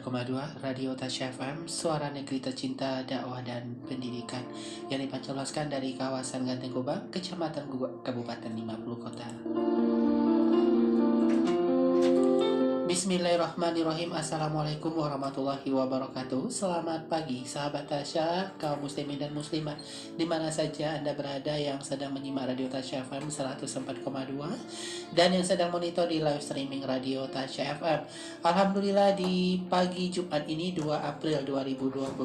104,2 Radio Tasya FM, suara negeri tercinta, dakwah dan pendidikan yang dipancarkan dari kawasan Ganteng Kubang, Kecamatan Kabupaten 50 Kota. Bismillahirrahmanirrahim. Assalamualaikum warahmatullahi wabarakatuh. Selamat pagi sahabat Tasya, kaum muslimin dan muslimat di mana saja Anda berada yang sedang menyimak Radio Tasya FM 104,2 dan yang sedang monitor di live streaming Radio Tasya FM. Alhamdulillah di pagi Jumat ini 2 April 2021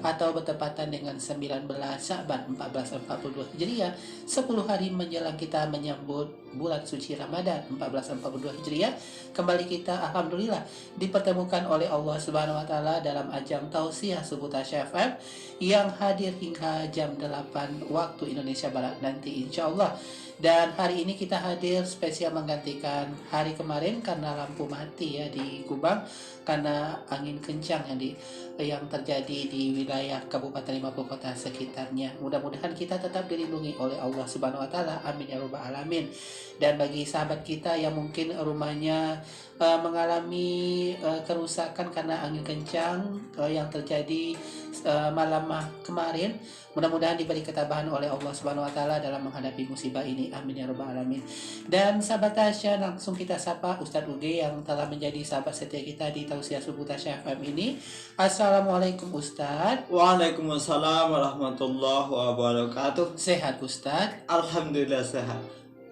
atau bertepatan dengan 19 Sya'ban 1442 Hijriah, 10 hari menjelang kita menyambut bulan suci Ramadan 1442 Hijriah. Kembali kita alhamdulillah dipertemukan oleh Allah Subhanahu wa taala dalam ajang tausiah subuh Tasya FM yang hadir hingga jam 8 waktu Indonesia Barat nanti insyaallah. Dan hari ini kita hadir spesial menggantikan hari kemarin karena lampu mati ya di Kubang karena angin kencang yang terjadi di wilayah Kabupaten 50 Kota sekitarnya. Mudah-mudahan kita tetap dilindungi oleh Allah Subhanahu wa taala. Amin ya rabbal alamin. Dan bagi sahabat kita yang mungkin rumahnya mengalami kerusakan karena angin kencang yang terjadi malam kemarin, mudah-mudahan diberi ketabahan oleh Allah Subhanahu wa taala dalam menghadapi musibah ini. Amin ya rabbal alamin. Dan sahabat Tasya, langsung kita sapa Ustadz Uge yang telah menjadi sahabat setia kita di tausiah subuh Tasya FM ini. Assalamualaikum Ustadz. Waalaikumsalam warahmatullahi wabarakatuh. Sehat Ustadz? Alhamdulillah sehat.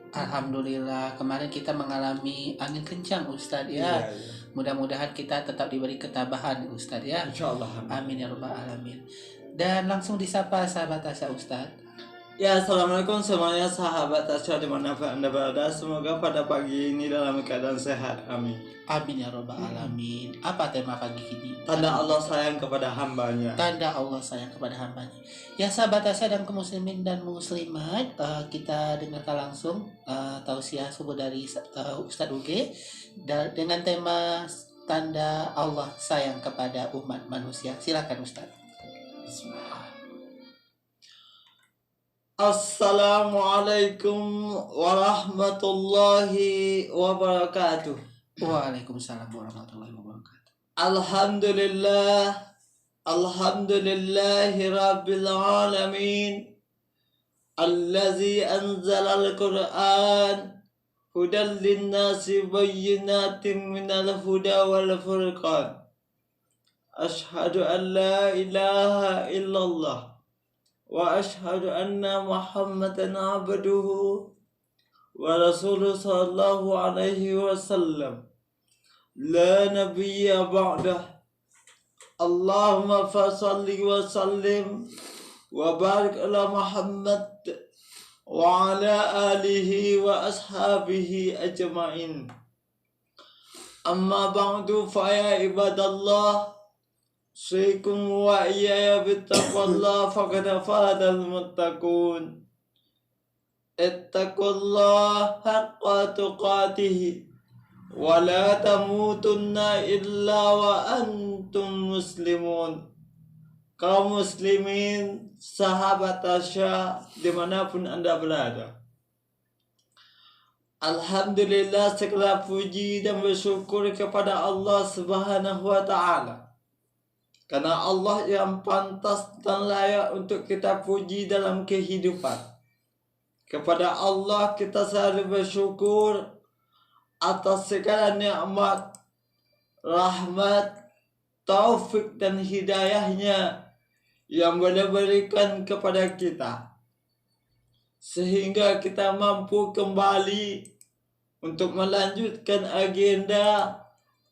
Alhamdulillah. Kemarin kita mengalami angin kencang Ustadz ya. Iya. Mudah-mudahan kita tetap diberi ketabahan Ustadz ya. Insyaallah. Amin ya rabbal alamin. Dan langsung disapa sahabat Tasya Ustadz. Ya, assalamualaikum semuanya sahabat Tasya dimanapun Anda berada. Semoga pada pagi ini dalam keadaan sehat. Amin. Amin ya rabbal alamin. Apa tema pagi ini? Tanda Allah sayang kepada hambanya. Tanda Allah sayang kepada hambanya. Ya sahabat Tasya dan kaum muslimin dan muslimat, kita dengarkan langsung tausiah subuh dari Ustadz Uge dengan tema tanda Allah sayang kepada umat manusia. Silakan Ustadz. Bismillah. Assalamualaikum warahmatullahi wabarakatuh. Waalaikumsalam warahmatullahi wabarakatuh. Alhamdulillahi rabbil alamin. Allazi anzalal Qur'an hudan linnasi bayyinatin minal huda wal furqan. Ashhadu an la ilaha illallah wa ashhadu anna Muhammadan abduhu wa rasuluhu sallallahu alaihi wasallam. La nabiyya ba'dah. Allahumma fasalli wa sallim wa barik ala Muhammad wa ala alihi wa ashabihi ajma'in. Amma ba'du fa ya ibadallah, Assalamualaikum wa iyaya bittaqwallah faqad fadal muttaqun. Ittaqullah haqqa tuqatih wa la tamutunna illa wa antum muslimun. Kaum muslimin, sahabat Tasya dimanapun Anda berada, alhamdulillah segala puji dan bersyukur kepada Allah Subhanahu wa ta'ala, karena Allah yang pantas dan layak untuk kita puji dalam kehidupan. Kepada Allah kita selalu bersyukur atas segala nikmat, rahmat, taufik dan hidayahnya yang boleh berikan kepada kita, sehingga kita mampu kembali untuk melanjutkan agenda,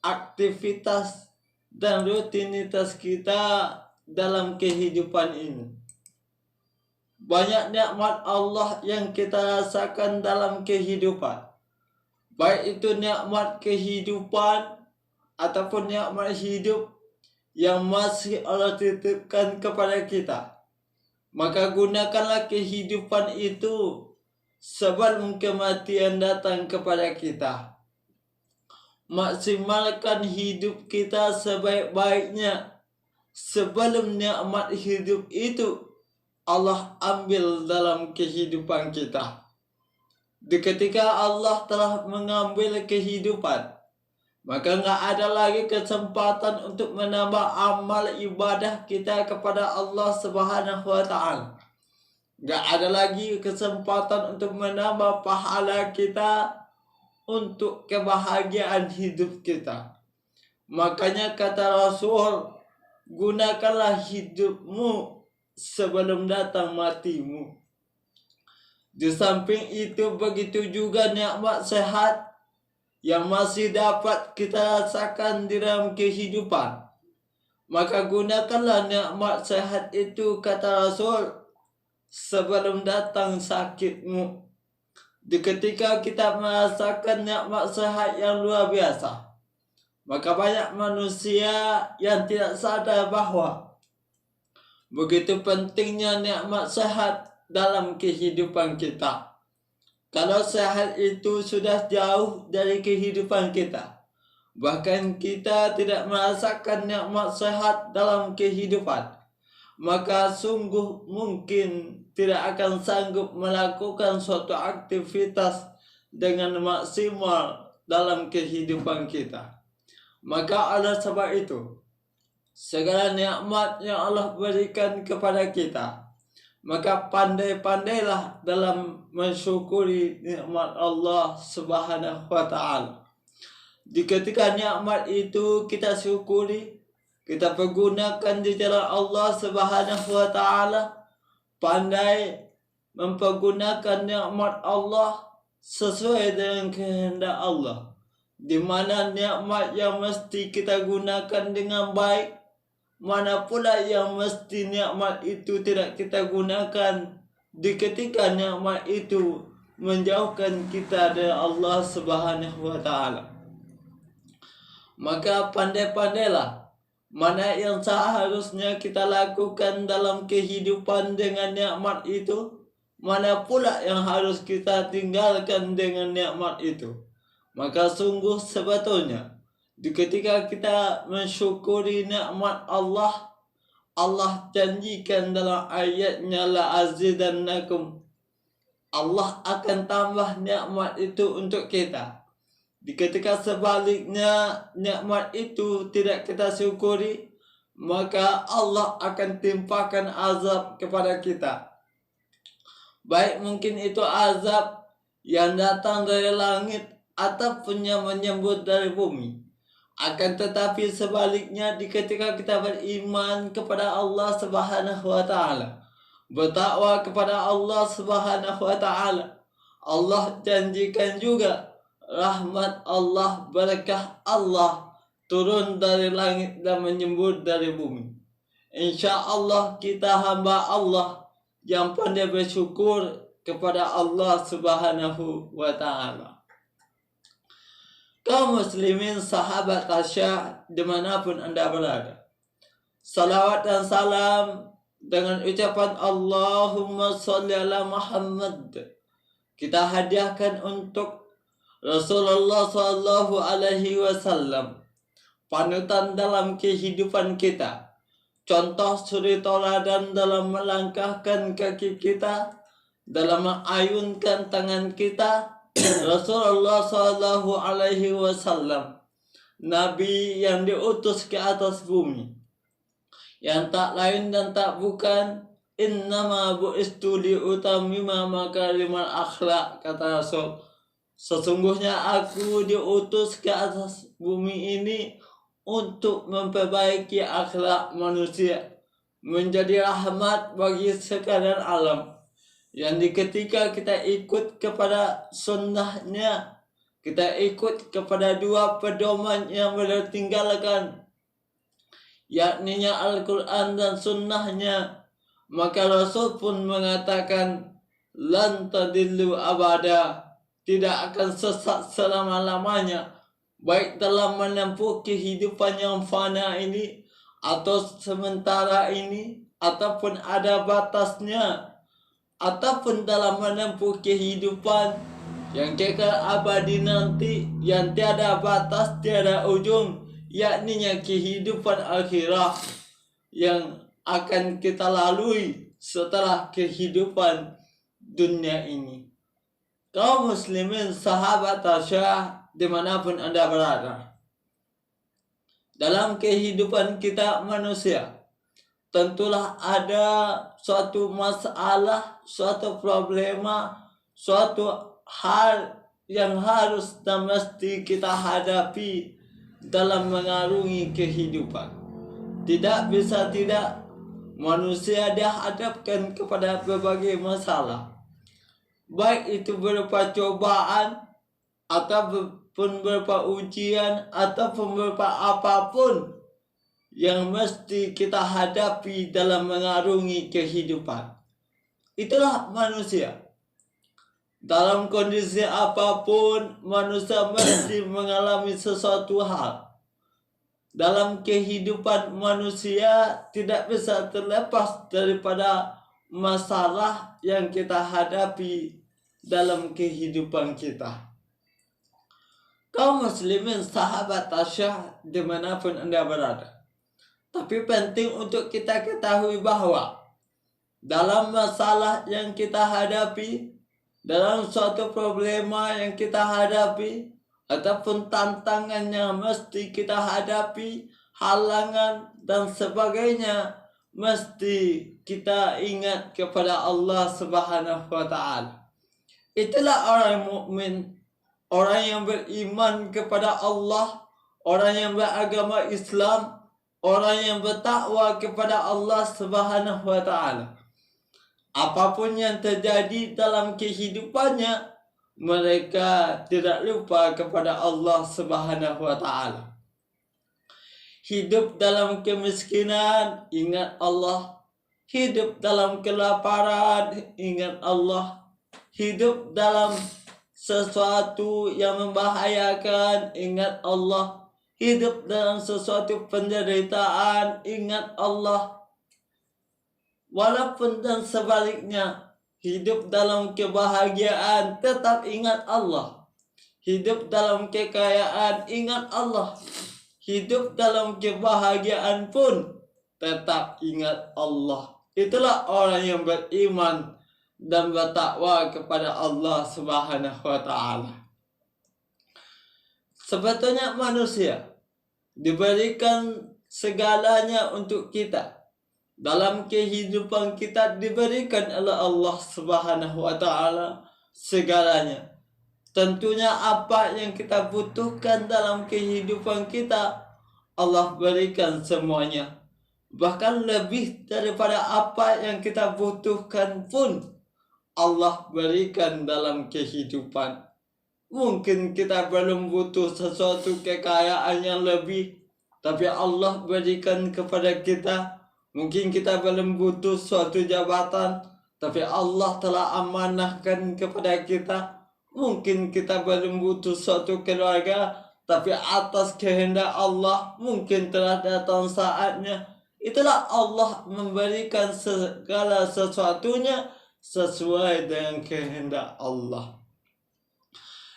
aktivitas dan rutinitas kita dalam kehidupan ini. Banyak nikmat Allah yang kita rasakan dalam kehidupan, baik itu nikmat kehidupan ataupun nikmat hidup yang masih Allah titipkan kepada kita. Maka gunakanlah kehidupan itu sebelum kematian datang kepada kita. Maksimalkan hidup kita sebaik-baiknya sebelum nikmat hidup itu Allah ambil dalam kehidupan kita. Ketika Allah telah mengambil kehidupan, maka nggak ada lagi kesempatan untuk menambah amal ibadah kita kepada Allah Subhanahu wa Ta'ala. Nggak ada lagi kesempatan untuk menambah pahala kita untuk kebahagiaan hidup kita. Makanya kata Rasul, gunakanlah hidupmu sebelum datang matimu. Di samping itu begitu juga nikmat sehat yang masih dapat kita rasakan di dalam kehidupan. Maka gunakanlah nikmat sehat itu, kata Rasul, sebelum datang sakitmu. Di ketika kita merasakan nikmat sehat yang luar biasa, maka banyak manusia yang tidak sadar bahwa begitu pentingnya nikmat sehat dalam kehidupan kita. Kalau sehat itu sudah jauh dari kehidupan kita, bahkan kita tidak merasakan nikmat sehat dalam kehidupan, maka sungguh mungkin tidak akan sanggup melakukan suatu aktivitas dengan maksimal dalam kehidupan kita. Maka oleh sebab itu, segala nikmat yang Allah berikan kepada kita, maka pandai-pandailah dalam mensyukuri nikmat Allah Subhanahu wa Ta'ala. Di ketika nikmat itu kita syukuri, kita pergunakan di jalan Allah Subhanahu wa Ta'ala, pandai mempergunakan nikmat Allah sesuai dengan kehendak Allah. Di mana nikmat yang mesti kita gunakan dengan baik, mana pula yang mesti nikmat itu tidak kita gunakan di ketika nikmat itu menjauhkan kita dari Allah Subhanahu wa Ta'ala. Maka pandai-pandailah mana yang seharusnya kita lakukan dalam kehidupan dengan nikmat itu, mana pula yang harus kita tinggalkan dengan nikmat itu. Maka sungguh sebetulnya di ketika kita mensyukuri nikmat Allah, Allah janjikan dalam ayatnya, la azidannakum, Allah akan tambah nikmat itu untuk kita. Di ketika sebaliknya nikmat itu tidak kita syukuri, maka Allah akan timpakan azab kepada kita. Baik mungkin itu azab yang datang dari langit ataupun yang menyembut dari bumi. Akan tetapi sebaliknya di ketika kita beriman kepada Allah Subhanahu wa Ta'ala, bertakwa kepada Allah Subhanahu wa Ta'ala, Allah janjikan juga rahmat Allah, berkah Allah turun dari langit dan menyembur dari bumi. Insya Allah kita hamba Allah yang pandai bersyukur kepada Allah Subhanahu wa Ta'ala. Kaum muslimin, sahabat Tasya dimanapun anda berada, salawat dan salam dengan ucapan Allahumma sholli ala Muhammad kita hadiahkan untuk Rasulullah Sallallahu Alaihi Wasallam, panutan dalam kehidupan kita, contoh suri teladan dalam melangkahkan kaki kita, dalam mengayunkan tangan kita. Rasulullah Sallallahu Alaihi Wasallam, Nabi yang diutus ke atas bumi, yang tak lain dan tak bukan, innama bu'istu liutamima makarimal akhlak, kata Rasul, sesungguhnya aku diutus ke atas bumi ini untuk memperbaiki akhlak manusia, menjadi rahmat bagi sekalian alam. Yang di ketika kita ikut kepada sunnahnya, kita ikut kepada dua pedoman yang beliau tinggalkan, yakninya Al-Quran dan sunnahnya, maka Rasul pun mengatakan, lan tadillu abada, tidak akan sesat selama-lamanya, baik dalam menempuh kehidupan yang fana ini, atau sementara ini, ataupun ada batasnya, ataupun dalam menempuh kehidupan yang kekal abadi nanti, yang tiada batas, tiada ujung, yakninya kehidupan akhirah yang akan kita lalui setelah kehidupan dunia ini. Kaum muslimin, sahabat Tasya dimanapun anda berada, dalam kehidupan kita manusia, tentulah ada suatu masalah, suatu problema, suatu hal yang harus dan mesti kita hadapi dalam mengarungi kehidupan. Tidak bisa tidak, manusia dihadapkan kepada berbagai masalah, baik itu berupa cobaan ataupun berupa ujian ataupun berupa apapun yang mesti kita hadapi dalam mengarungi kehidupan. Itulah manusia. Dalam kondisi apapun, manusia mesti mengalami sesuatu hal. Dalam kehidupan manusia tidak bisa terlepas daripada masalah yang kita hadapi dalam kehidupan kita. Kaum muslimin, sahabat tasyah dimanapun Anda berada. Tapi penting untuk kita ketahui bahwa dalam masalah yang kita hadapi, dalam suatu problema yang kita hadapi, ataupun tantangan yang mesti kita hadapi, halangan dan sebagainya, mesti kita ingat kepada Allah Subhanahu wa Ta'ala. Itulah orang mukmin, orang yang beriman kepada Allah, orang yang beragama Islam, orang yang bertakwa kepada Allah Subhanahu wa Ta'ala. Apapun yang terjadi dalam kehidupannya, mereka tidak lupa kepada Allah Subhanahu wa Ta'ala. Hidup dalam kemiskinan, ingat Allah. Hidup dalam kelaparan, ingat Allah. Hidup dalam sesuatu yang membahayakan, ingat Allah. Hidup dalam sesuatu penderitaan, ingat Allah. Walaupun dan sebaliknya, hidup dalam kebahagiaan, tetap ingat Allah. Hidup dalam kekayaan, ingat Allah. Hidup dalam kebahagiaan pun, tetap ingat Allah. Itulah orang yang beriman dan bertakwa kepada Allah Subhanahu wa Ta'ala. Sebetulnya manusia diberikan segalanya untuk kita. Dalam kehidupan kita diberikan oleh Allah Subhanahu wa Ta'ala segalanya. Tentunya apa yang kita butuhkan dalam kehidupan kita, Allah berikan semuanya. Bahkan lebih daripada apa yang kita butuhkan pun, Allah berikan dalam kehidupan. Mungkin kita belum butuh sesuatu kekayaan yang lebih, tapi Allah berikan kepada kita. Mungkin kita belum butuh suatu jabatan, tapi Allah telah amanahkan kepada kita. Mungkin kita belum butuh suatu keluarga, tapi atas kehendak Allah mungkin telah datang saatnya. Itulah Allah memberikan segala sesuatunya sesuai dengan kehendak Allah.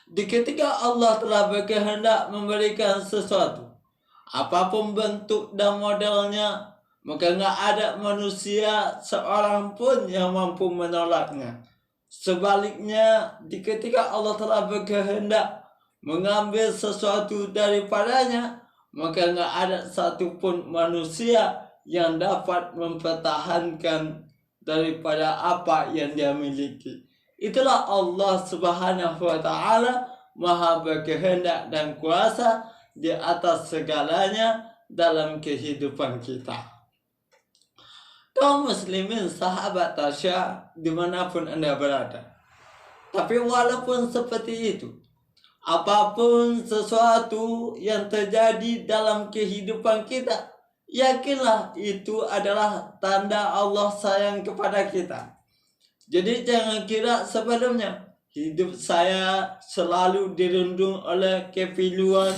Di ketika Allah telah berkehendak memberikan sesuatu, apapun bentuk dan modelnya, maka nggak ada manusia seorang pun yang mampu menolaknya. Sebaliknya, di ketika Allah telah berkehendak mengambil sesuatu daripadanya, maka nggak ada satupun manusia yang dapat mempertahankan daripada apa yang dia miliki. Itulah Allah Subhanahu wa Ta'ala, Maha berkehendak dan kuasa di atas segalanya dalam kehidupan kita. Kaum muslimin, sahabat tasyah dimanapun Anda berada. Tapi walaupun seperti itu, apapun sesuatu yang terjadi dalam kehidupan kita, yakinlah itu adalah tanda Allah sayang kepada kita. Jadi jangan kira sebelumnya hidup saya selalu dirundung oleh kepiluan,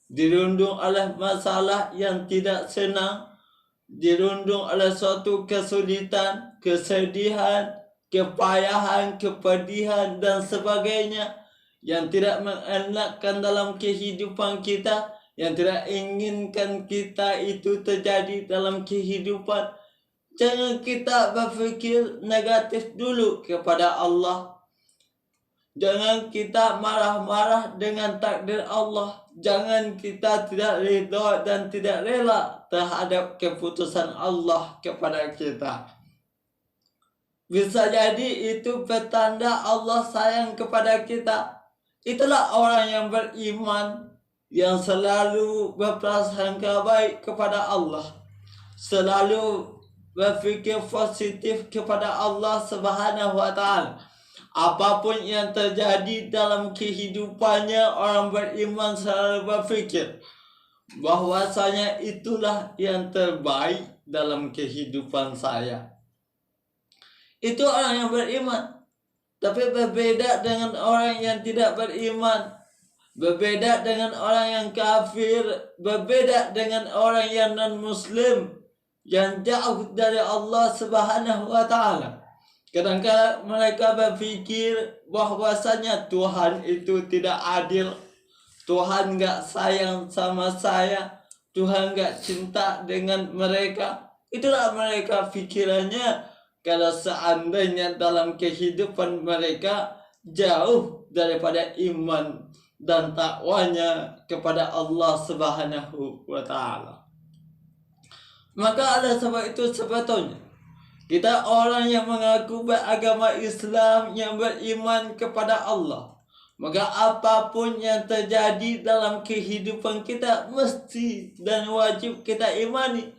dirundung oleh masalah yang tidak senang, dirundung oleh suatu kesulitan, kesedihan, kepayahan, kepedihan dan sebagainya yang tidak mengenakkan dalam kehidupan kita, yang tidak inginkan kita itu terjadi dalam kehidupan. Jangan kita berpikir negatif dulu kepada Allah. Jangan kita marah-marah dengan takdir Allah. Jangan kita tidak ridha dan tidak rela terhadap keputusan Allah kepada kita. Bisa jadi itu petanda Allah sayang kepada kita. Itulah orang yang beriman, yang selalu berprasangka baik kepada Allah, selalu berpikir positif kepada Allah Subhanahu wa Ta'ala. Apapun yang terjadi dalam kehidupannya, orang beriman selalu berpikir bahwasanya itulah yang terbaik dalam kehidupan saya. Itu orang yang beriman. Tapi berbeda dengan orang yang tidak beriman, berbeda dengan orang yang kafir, berbeda dengan orang yang non-muslim, yang jauh dari Allah Subhanahu wa Ta'ala. Kadang-kadang mereka berpikir bahwasanya Tuhan itu tidak adil, Tuhan gak sayang sama saya, Tuhan gak cinta dengan mereka. Itulah mereka pikirannya. Kalau seandainya dalam kehidupan mereka jauh daripada iman dan takwanya kepada Allah Subhanahu wa Ta'ala. Maka ada sebab itu sebetulnya kita orang yang mengaku beragama Islam, yang beriman kepada Allah, maka apapun yang terjadi dalam kehidupan kita mesti dan wajib kita imani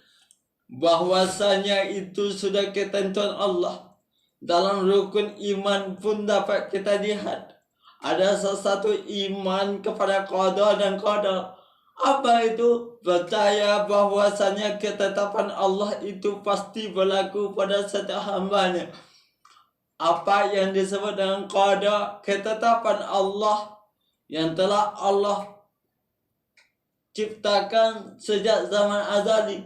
bahwasanya itu sudah ketentuan Allah. Dalam rukun iman pun dapat kita lihat ada sesuatu iman kepada qada dan qadar. Apa itu? Percaya bahwasanya ketetapan Allah itu pasti berlaku pada setiap hambanya. Apa yang disebut dengan qada, ketetapan Allah yang telah Allah ciptakan sejak zaman azali,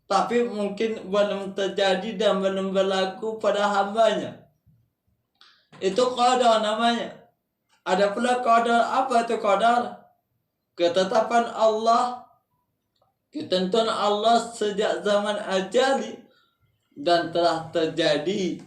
tapi mungkin belum terjadi dan belum berlaku pada hambanya. Itu qadar namanya. Ada pula qadar. Apa itu qadar? Ketetapan Allah, ketentuan Allah sejak zaman azali dan telah terjadi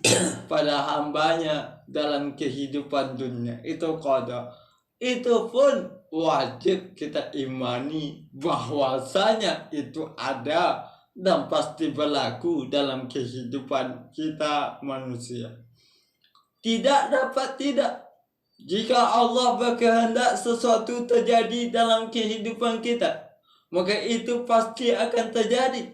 pada hambanya dalam kehidupan dunia. Itu qadar. Itu pun wajib kita imani bahwasanya itu ada dan pasti berlaku dalam kehidupan kita manusia. Tidak dapat tidak. Jika Allah berkehendak sesuatu terjadi dalam kehidupan kita, maka itu pasti akan terjadi.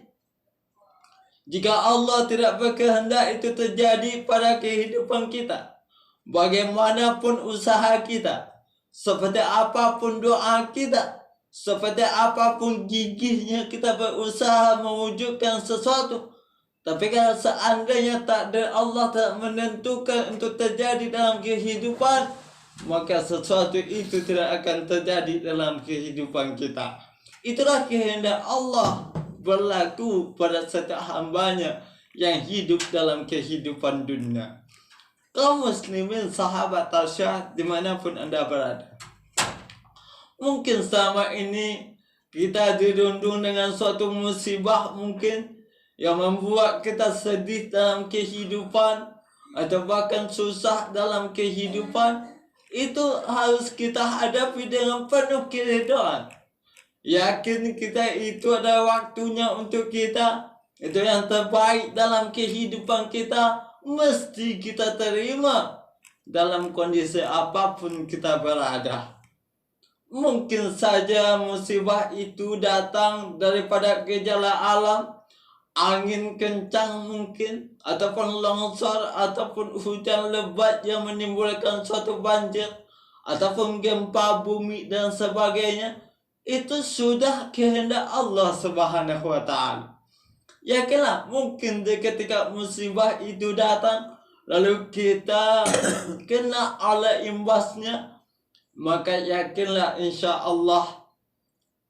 Jika Allah tidak berkehendak itu terjadi pada kehidupan kita, bagaimanapun usaha kita, seperti apapun doa kita, seperti apapun gigihnya kita berusaha mewujudkan sesuatu, tapi kalau seandainya takdir Allah tak menentukan untuk terjadi dalam kehidupan, maka sesuatu itu tidak akan terjadi dalam kehidupan kita. Itulah kehendak Allah berlaku pada setiap hambanya yang hidup dalam kehidupan dunia. Kaum muslimin, sahabat tasyah dimanapun anda berada, mungkin selama ini kita dirundung dengan suatu musibah mungkin yang membuat kita sedih dalam kehidupan atau bahkan susah dalam kehidupan. Itu harus kita hadapi dengan penuh keridhaan. Yakin kita itu ada waktunya untuk kita. Itu yang terbaik dalam kehidupan kita. Mesti kita terima dalam kondisi apapun kita berada. Mungkin saja musibah itu datang daripada gejala alam. Angin kencang mungkin, ataupun longsor, ataupun hujan lebat yang menimbulkan suatu banjir, ataupun gempa bumi dan sebagainya. Itu sudah kehendak Allah Subhanahu wa Ta'ala. Yakinlah mungkin ketika musibah itu datang lalu kita kena oleh imbasnya, maka yakinlah insya Allah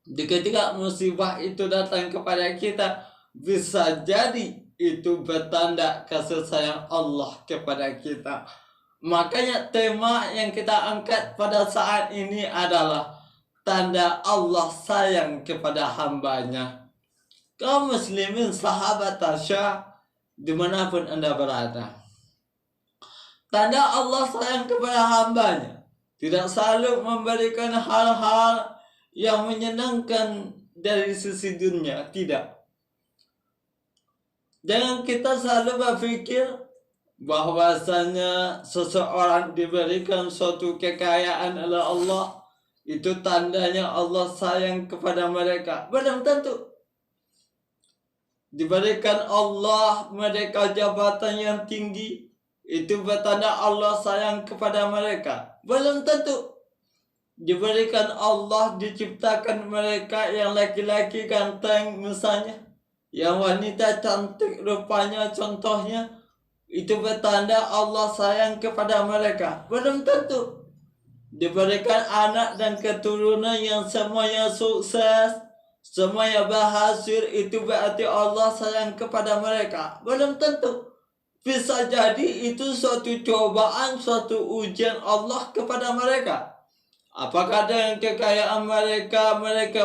ketika musibah itu datang kepada kita, bisa jadi itu bertanda kasih sayang Allah kepada kita. Makanya tema yang kita angkat pada saat ini adalah tanda Allah sayang kepada hambanya. Kaum muslimin, sahabat tasyah dimanapun anda berada, tanda Allah sayang kepada hambanya tidak selalu memberikan hal-hal yang menyenangkan dari sisi dunia, tidak. Jangan kita selalu berpikir bahwasanya seseorang diberikan suatu kekayaan oleh Allah, itu tandanya Allah sayang kepada mereka. Belum tentu. Diberikan Allah mereka jabatan yang tinggi, itu bertanda Allah sayang kepada mereka. Belum tentu. Diberikan Allah, diciptakan mereka yang laki-laki ganteng misalnya, yang wanita cantik rupanya contohnya, itu bertanda Allah sayang kepada mereka. Belum tentu. Diberikan anak dan keturunan yang semuanya sukses, semuanya berhasil, itu berarti Allah sayang kepada mereka. Belum tentu. Bisa jadi itu suatu cobaan, suatu ujian Allah kepada mereka. Apakah dengan kekayaan mereka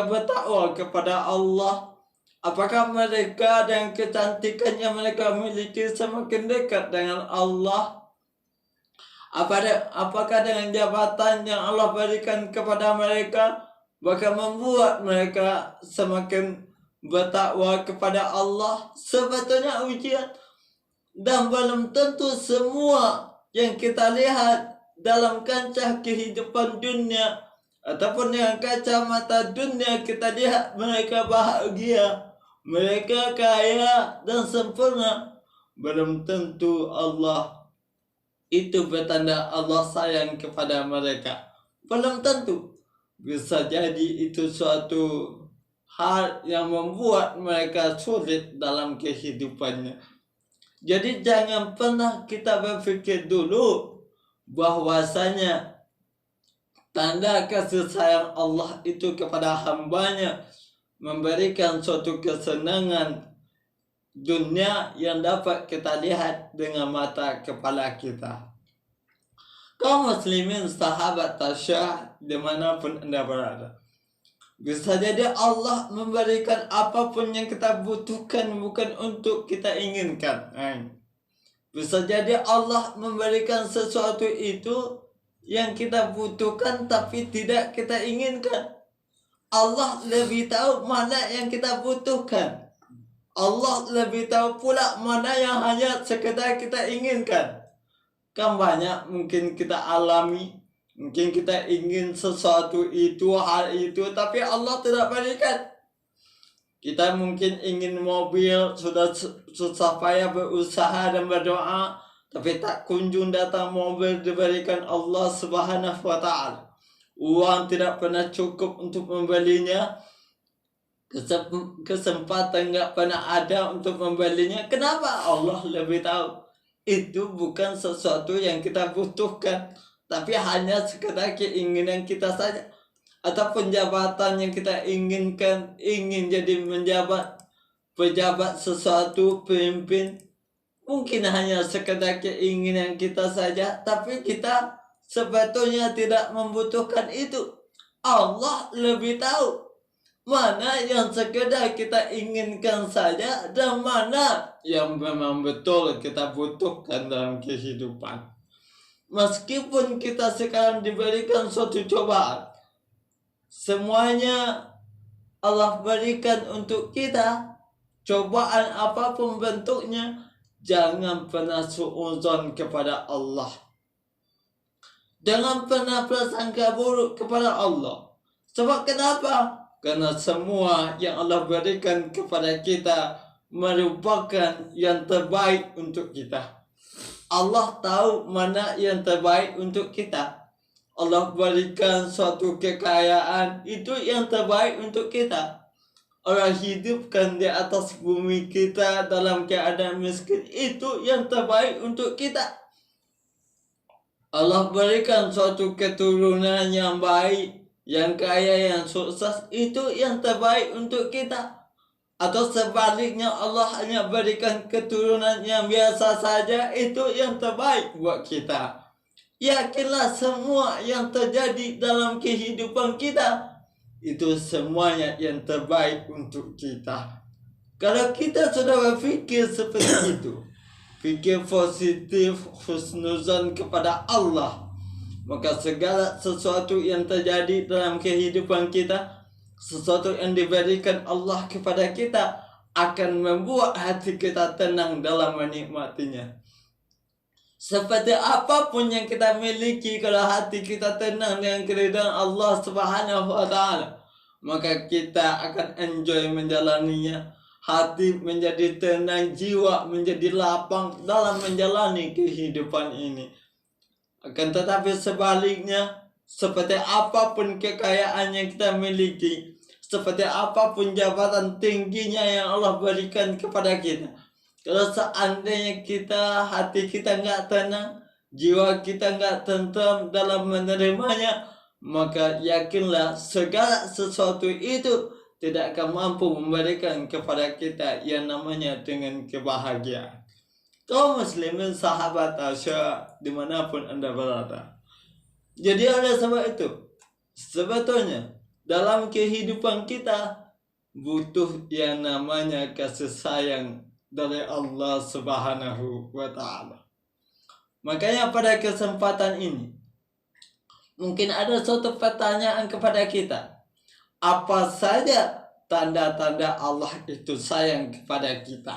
bertakwa kepada Allah? Apakah mereka dengan kecantikan yang mereka miliki semakin dekat dengan Allah? Apakah dengan jabatan yang Allah berikan kepada mereka bahkan membuat mereka semakin bertakwa kepada Allah? Sebetulnya ujian. Dan belum tentu semua yang kita lihat dalam kancah kehidupan dunia ataupun dengan kacamata dunia kita lihat mereka bahagia, mereka kaya dan sempurna. Belum tentu Allah itu bertanda Allah sayang kepada mereka. Belum tentu. Bisa jadi itu suatu hal yang membuat mereka sulit dalam kehidupannya. Jadi jangan pernah kita berpikir dulu bahwasanya tanda kasih sayang Allah itu kepada hambanya memberikan suatu kesenangan dunia yang dapat kita lihat dengan mata kepala kita. Kaum muslimin, sahabat tasyah dimanapun anda berada, bisa jadi Allah memberikan apapun yang kita butuhkan bukan untuk kita inginkan. Bisa jadi Allah memberikan sesuatu itu yang kita butuhkan tapi tidak kita inginkan. Allah lebih tahu mana yang kita butuhkan. Allah lebih tahu pula mana yang hanya sekedar kita inginkan. Kan banyak mungkin kita alami, mungkin kita ingin sesuatu itu, hal itu, tapi Allah tidak berikan. Kita mungkin ingin mobil, sudah susah payah berusaha dan berdoa, tapi tak kunjung datang mobil diberikan Allah Subhanahu wa Ta'ala. Uang tidak pernah cukup untuk membelinya. Kesempatan nggak pernah ada untuk membelinya. Kenapa? Allah lebih tahu. Itu bukan sesuatu yang kita butuhkan, tapi hanya sekedar keinginan kita saja. Ataupun jabatan yang kita inginkan, ingin jadi pejabat sesuatu, pemimpin, mungkin hanya sekedar keinginan kita saja, tapi kita sebetulnya tidak membutuhkan itu. Allah lebih tahu mana yang sekedar kita inginkan saja dan mana yang memang betul kita butuhkan dalam kehidupan. Meskipun kita sekarang diberikan suatu cobaan, semuanya Allah berikan untuk kita. Cobaan apapun bentuknya, jangan pernah suudzon kepada Allah. Jangan pernah prasangka buruk kepada Allah. Sebab kenapa? Karena semua yang Allah berikan kepada kita merupakan yang terbaik untuk kita. Allah tahu mana yang terbaik untuk kita. Allah berikan suatu kekayaan, itu yang terbaik untuk kita. Allah hidupkan di atas bumi kita dalam keadaan miskin, itu yang terbaik untuk kita. Allah berikan suatu keturunan yang baik, yang kaya, yang sukses, itu yang terbaik untuk kita. Atau sebaliknya Allah hanya berikan keturunan yang biasa saja, itu yang terbaik buat kita. Yakinlah semua yang terjadi dalam kehidupan kita, itu semuanya yang terbaik untuk kita. Kalau kita sudah berfikir seperti itu, fikir positif, husnuzan kepada Allah, maka segala sesuatu yang terjadi dalam kehidupan kita, sesuatu yang diberikan Allah kepada kita, akan membuat hati kita tenang dalam menikmatinya. Seperti apapun yang kita miliki, kalau hati kita tenang dengan keridhaan Allah Subhanahu wa Ta'ala, maka kita akan enjoy menjalaninya. Hati menjadi tenang, jiwa menjadi lapang dalam menjalani kehidupan ini. Akan tetapi sebaliknya, seperti apapun kekayaan yang kita miliki, seperti apapun jabatan tingginya yang Allah berikan kepada kita, kalau seandainya hati kita nggak tenang, jiwa kita nggak tentram dalam menerimanya, maka yakinlah segala sesuatu itu tidak akan mampu memberikan kepada kita yang namanya dengan kebahagiaan. Kaum muslimin sahabat Asya dimanapun Anda berada. Jadi oleh sebab itu, sebetulnya dalam kehidupan kita butuh yang namanya kasih sayang dari Allah Subhanahu wa Ta'ala. Makanya pada kesempatan ini mungkin ada suatu pertanyaan kepada kita. Apa saja tanda-tanda Allah itu sayang kepada kita?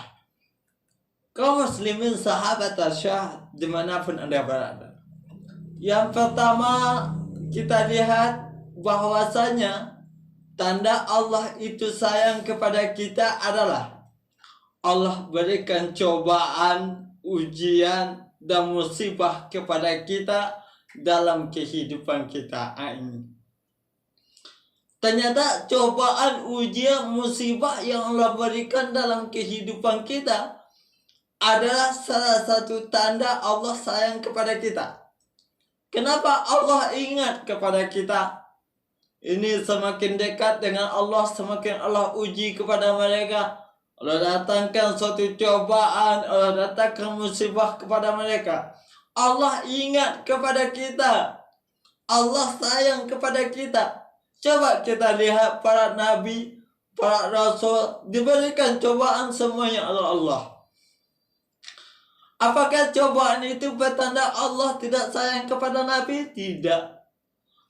Kaum muslimin sahabat Asya dimanapun Anda berada. Yang pertama kita lihat bahwasanya tanda Allah itu sayang kepada kita adalah Allah berikan cobaan, ujian, dan musibah kepada kita dalam kehidupan kita ini. Ternyata cobaan, ujian, musibah yang Allah berikan dalam kehidupan kita adalah salah satu tanda Allah sayang kepada kita. Kenapa Allah ingat kepada kita? Ini semakin dekat dengan Allah, semakin Allah uji kepada mereka. Allah datangkan suatu cobaan, Allah datangkan musibah kepada mereka. Allah ingat kepada kita. Allah sayang kepada kita. Coba kita lihat para nabi, para rasul diberikan cobaan semuanya oleh Allah. Apakah cobaan itu bertanda Allah tidak sayang kepada nabi? Tidak.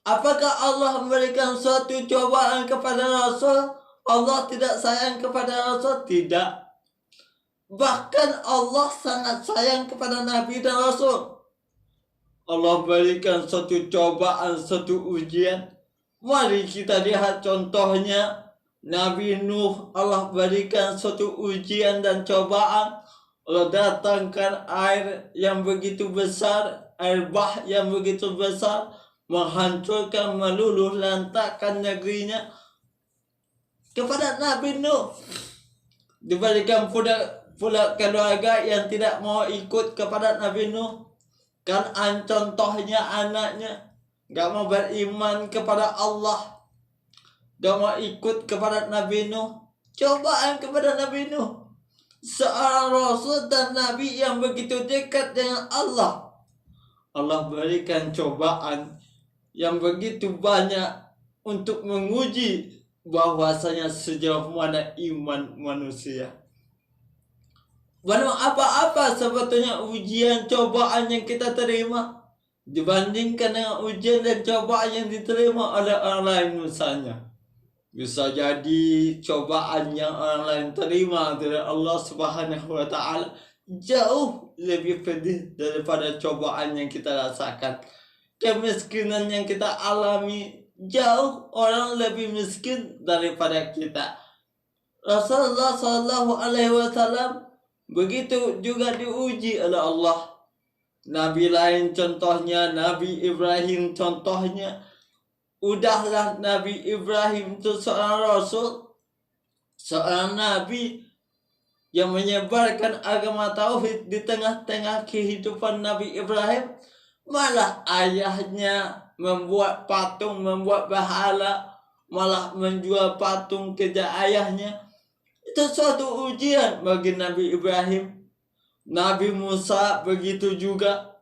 Apakah Allah memberikan suatu cobaan kepada rasul, Allah tidak sayang kepada rasul? Tidak. Bahkan Allah sangat sayang kepada nabi dan rasul. Allah berikan suatu cobaan, suatu ujian. Mari kita lihat contohnya. Nabi Nuh, Allah berikan suatu ujian dan cobaan. Allah datangkan air yang begitu besar, air bah yang begitu besar, menghancurkan, meluluh lantakkan negerinya. Kepada Nabi Nuh diberikan pula keluarga yang tidak mau ikut kepada Nabi Nuh. Kan contohnya anaknya gak mau beriman kepada Allah, gak mau ikut kepada Nabi Nuh. Cobaan kepada Nabi Nuh, seorang rasul dan nabi yang begitu dekat dengan Allah. Allah berikan cobaan yang begitu banyak untuk menguji bahwasanya sejauh mana iman manusia. Belum apa-apa sebetulnya ujian cobaan yang kita terima dibandingkan dengan ujian dan cobaan yang diterima oleh orang lain misalnya. Bisa jadi cobaan yang orang lain terima dari Allah Subhanahu wa Ta'ala jauh lebih pedih daripada cobaan yang kita rasakan. Kemiskinan yang kita alami jauh orang lebih miskin daripada kita. Rasulullah SAW begitu juga diuji oleh Allah. Nabi lain contohnya, Nabi Ibrahim contohnya. Udahlah Nabi Ibrahim itu seorang rasul, seorang nabi yang menyebarkan agama tauhid di tengah-tengah kehidupan Nabi Ibrahim. Malah ayahnya membuat patung, membuat berhala, malah menjual patung kerja ayahnya. Itu suatu ujian bagi Nabi Ibrahim. Nabi Musa begitu juga,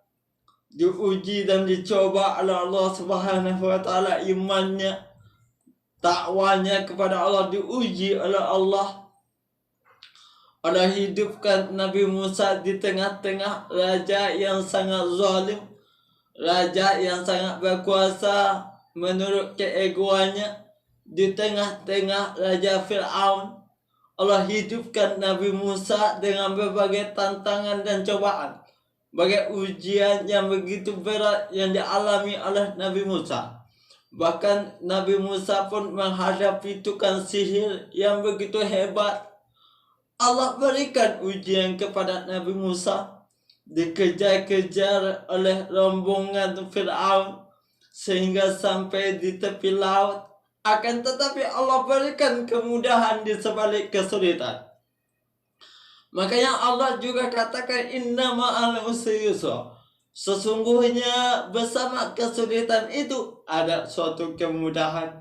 diuji dan dicoba oleh Allah Subhanahu wa Ta'ala imannya, takwanya kepada Allah diuji oleh Allah. Allah hidupkan Nabi Musa di tengah-tengah raja yang sangat zalim, raja yang sangat berkuasa menurut keegoannya. Di tengah-tengah Raja Fir'aun, Allah hidupkan Nabi Musa dengan berbagai tantangan dan cobaan. Bagai ujian yang begitu berat yang dialami oleh Nabi Musa. Bahkan Nabi Musa pun menghadapi tukang sihir yang begitu hebat. Allah berikan ujian kepada Nabi Musa. Dikejar-kejar oleh rombongan Fir'aun sehingga sampai di tepi laut. Akan tetapi Allah berikan kemudahan di sebalik kesulitan. Makanya Allah juga katakan inna ma'al usri yusra. Sesungguhnya bersama kesulitan itu ada suatu kemudahan.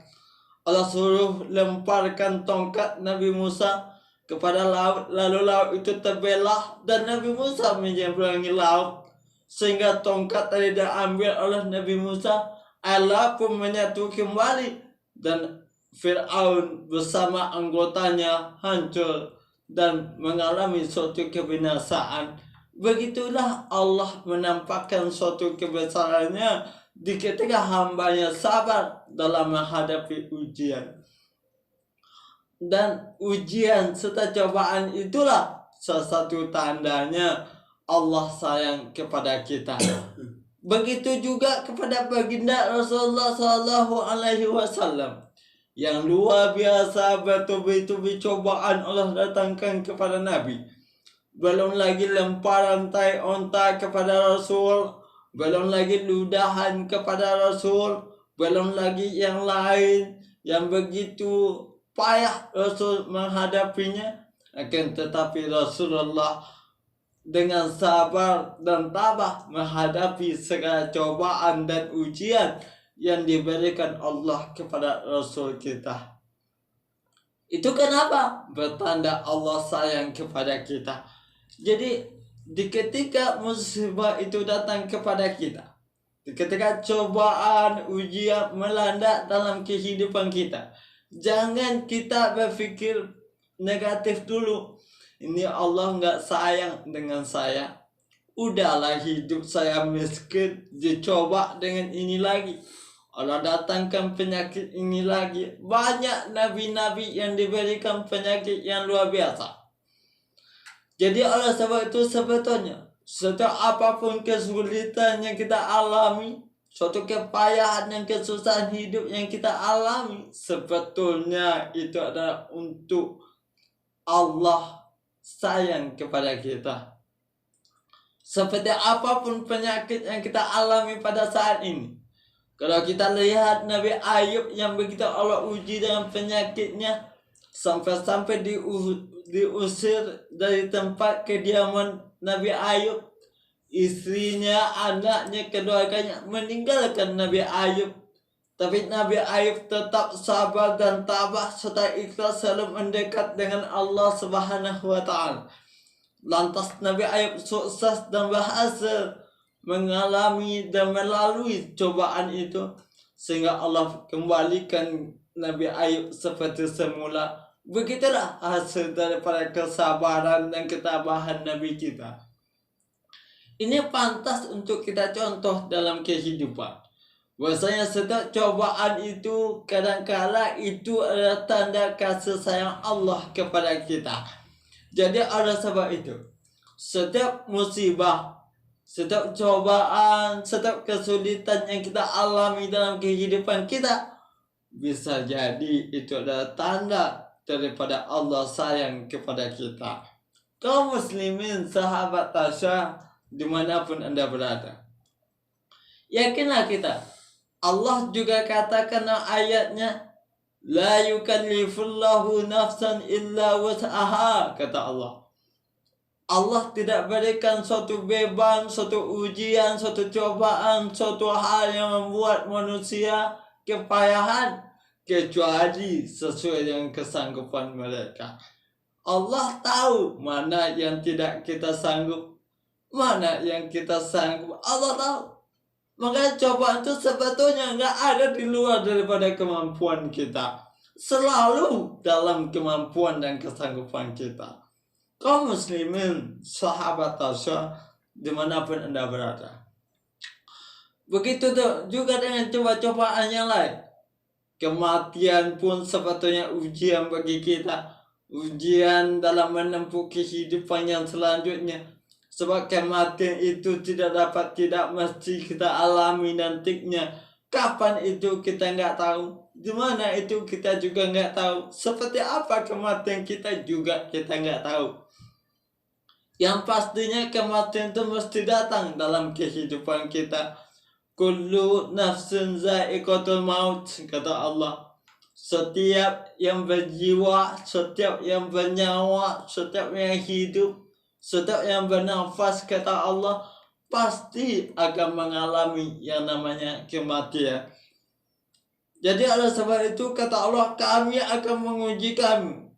Allah suruh lemparkan tongkat Nabi Musa kepada laut, lalu laut itu terbelah dan Nabi Musa menyeberangi laut sehingga tongkat tadi diambil oleh Nabi Musa. Allah pun menyatu kembali dan Fir'aun bersama anggotanya hancur dan mengalami suatu kebinasaan. Begitulah Allah menampakkan suatu kebesarannya di ketika hambanya sabar dalam menghadapi ujian. Dan ujian serta cobaan itulah salah satu tandanya Allah sayang kepada kita. Begitu juga kepada baginda Rasulullah SAW yang luar biasa bertubi-tubi cobaan Allah datangkan kepada Nabi. Belum lagi lemparan tai onta kepada Rasul, belum lagi ludahan kepada Rasul, belum lagi yang lain yang begitu payah Rasul menghadapinya. Akan tetapi Rasulullah dengan sabar dan tabah menghadapi segala cobaan dan ujian yang diberikan Allah kepada Rasul kita. Itu kenapa? Bertanda Allah sayang kepada kita. Jadi di ketika musibah itu datang kepada kita, di ketika cobaan, ujian melanda dalam kehidupan kita, jangan kita berpikir negatif dulu. Ini Allah nggak sayang dengan saya. Udahlah hidup saya miskin, dicoba dengan ini lagi. Allah datangkan penyakit ini lagi. Banyak nabi-nabi yang diberikan penyakit yang luar biasa. Jadi oleh sebab itu sebetulnya setiap apapun kesulitan yang kita alami, suatu kepayahan dan kesusahan hidup yang kita alami, sebetulnya itu adalah untuk Allah sayang kepada kita. Seperti apapun penyakit yang kita alami pada saat ini, kalau kita lihat Nabi Ayub yang begitu Allah uji dengan penyakitnya, sampai-sampai diusir dari tempat kediaman Nabi Ayub, istrinya, anaknya, keluarganya meninggalkan Nabi Ayub. Tapi Nabi Ayub tetap sabar dan tabah serta ikhlas selalu mendekat dengan Allah Subhanahu wa Ta'ala. Lantas Nabi Ayub sukses dan berhasil mengalami dan melalui cobaan itu, sehingga Allah kembalikan Nabi Ayub seperti semula. Begitulah hasil daripada kesabaran dan ketabahan Nabi kita. Ini pantas untuk kita contoh dalam kehidupan. Bahwasanya setiap cobaan itu kadang-kala itu adalah tanda kasih sayang Allah kepada kita. Jadi oleh sebab itu, setiap musibah, setiap cobaan, setiap kesulitan yang kita alami dalam kehidupan kita, bisa jadi itu adalah tanda daripada Allah sayang kepada kita. Kaum muslimin, sahabat Tasya, dimanapun Anda berada, yakinlah kita, Allah juga katakan dalam ayatnya, la yukallifullahu nafsan illa wus'aha, kata Allah. Allah tidak berikan suatu beban, suatu ujian, suatu cobaan, suatu hal yang membuat manusia kepayahan kecuali sesuai dengan kesanggupan mereka. Allah tahu mana yang tidak kita sanggup, mana yang kita sanggup. Allah tahu. Maka cobaan itu sebetulnya nggak ada di luar daripada kemampuan kita. Selalu dalam kemampuan dan kesanggupan kita. Kaum muslimin, sahabat Tasya, dimanapun Anda berada, Begitu tuh juga dengan coba-cobaan yang lain. Kematian pun sepatutnya ujian bagi kita. Ujian dalam menempuh kehidupan yang selanjutnya. Sebab kematian itu tidak mesti kita alami nantinya. Kapan itu kita nggak tahu. Di mana itu kita juga nggak tahu. Seperti apa kematian kita juga kita nggak tahu. Yang pastinya kematian itu mesti datang dalam kehidupan kita. Kullu nafsin za'iqatul maut, kata Allah. Setiap yang berjiwa, setiap yang bernyawa, setiap yang hidup, setiap yang bernafas, kata Allah, pasti akan mengalami yang namanya kematian. Jadi oleh sebab itu kata Allah, kami akan menguji kamu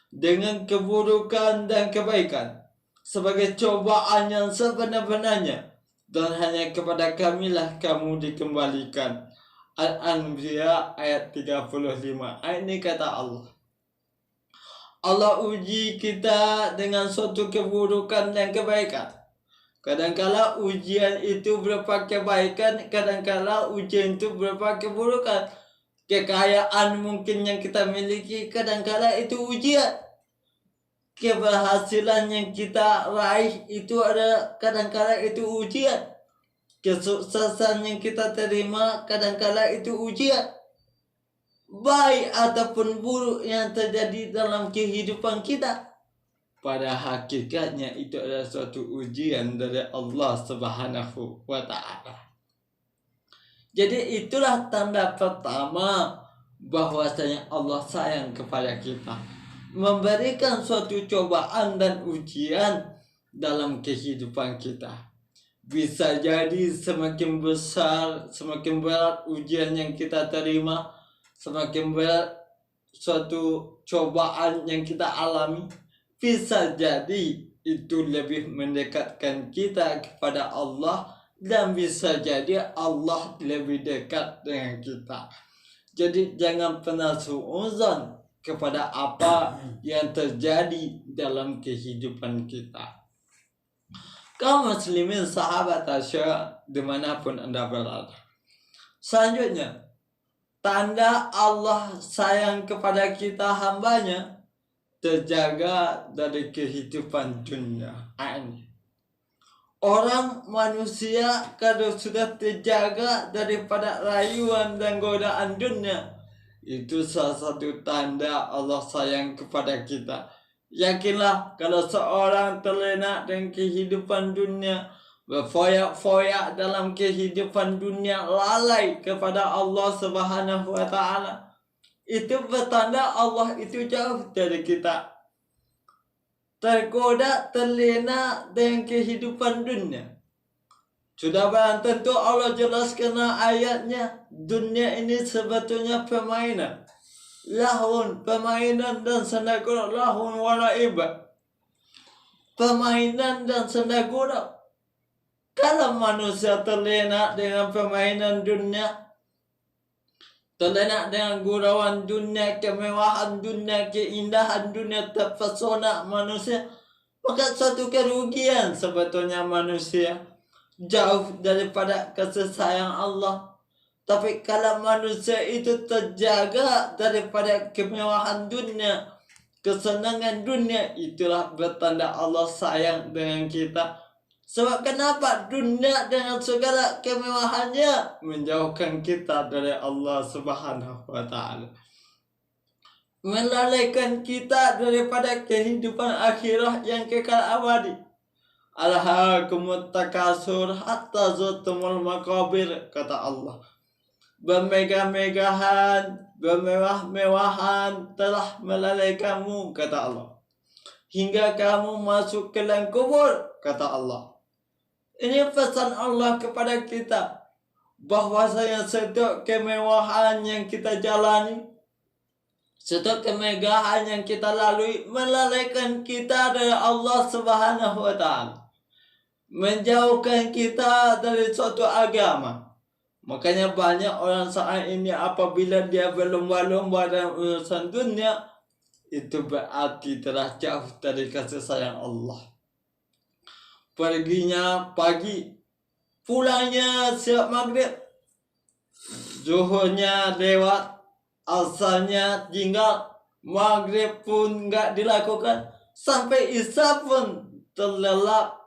dengan keburukan dan kebaikan sebagai cobaan yang sebenar-benarnya, dan hanya kepada kamilah kamu dikembalikan. Al-Anbiya ayat 35. Ayat ini kata Allah. Allah uji kita dengan suatu keburukan dan kebaikan. Kadangkala ujian itu berupa kebaikan, kadangkala ujian itu berupa keburukan. Kekayaan mungkin yang kita miliki, kadangkala itu ujian. Keberhasilan yang kita raih itu ada kadangkala itu ujian. Kesuksesan yang kita terima kadangkala itu ujian. Baik ataupun buruk yang terjadi dalam kehidupan kita, pada hakikatnya itu adalah suatu ujian dari Allah Subhanahu wa Ta'ala. Jadi itulah tanda pertama bahwasanya Allah sayang kepada kita, memberikan suatu cobaan dan ujian dalam kehidupan kita. Bisa jadi semakin besar, semakin berat ujian yang kita terima, semakin berat suatu cobaan yang kita alami, bisa jadi itu lebih mendekatkan kita kepada Allah, dan bisa jadi Allah lebih dekat dengan kita. Jadi jangan pernah suudzon kepada apa yang terjadi dalam kehidupan kita. Kaum muslimin sahabat Asya dimanapun Anda berada. Selanjutnya, tanda Allah sayang kepada kita hambanya, terjaga dari kehidupan dunia. Ini orang manusia kalau sudah terjaga daripada rayuan dan godaan dunia, itu salah satu tanda Allah sayang kepada kita. Yakinlah kalau seorang terlena dengan kehidupan dunia, berfoyak-foyak dalam kehidupan dunia, lalai kepada Allah Subhanahu wa Ta'ala, itu bertanda Allah itu jauh dari kita. Tergoda, terlena dengan kehidupan dunia. Sudah barang tentu Allah jelaskan ayatnya, dunia ini sebetulnya permainan. Lahun, permainan dan senda gurau. Lahun wa la'ibah, permainan dan senda gurau. Kalau manusia terlena dengan permainan dunia, terlena dengan gurauan dunia, kemewahan dunia, keindahan dunia, terpesona manusia, maka suatu kerugian sebetulnya manusia, jauh daripada kasih sayang Allah. Tapi kalau manusia itu terjaga daripada kemewahan dunia, kesenangan dunia, itulah bertanda Allah sayang dengan kita. Sebab kenapa? Dunia dengan segala kemewahannya menjauhkan kita dari Allah Subhanahu wa Ta'ala, melalaikan kita daripada kehidupan akhirah yang kekal abadi. Alhaakumut takasur hatta zurtumul maqabir, kata Allah. Bermegah-megahan, bermewah-mewahan telah melalaikanmu, kata Allah, hingga kamu masuk ke dalam kubur, kata Allah. Ini pesan Allah kepada kita, bahwasanya setiap kemewahan yang kita jalani, setiap kemegahan yang kita lalui, melalaikan kita dari Allah Subhanahu wa Ta'ala, menjauhkan kita dari suatu agama. Makanya banyak orang saat ini apabila dia berlomba-lomba dalam urusan dunia, itu berarti telah jauh dari kasih sayang Allah. Perginya pagi, pulangnya siap maghrib, zuhurnya lewat, asalnya tinggal, maghrib pun nggak dilakukan, sampai isya pun terlelap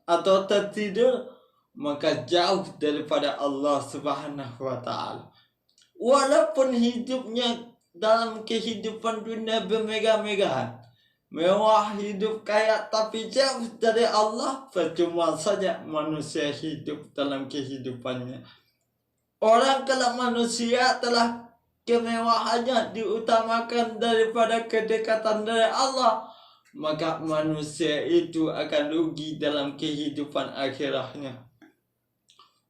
atau tertidur, maka jauh daripada Allah Subhanahu wa Ta'ala. Walaupun hidupnya dalam kehidupan dunia bermegah-megahan, mewah, hidup kaya, tapi jauh dari Allah, percuma saja manusia hidup dalam kehidupannya. Orang kalau manusia telah kemewahannya diutamakan daripada kedekatan dari Allah, maka manusia itu akan rugi dalam kehidupan akhirahnya.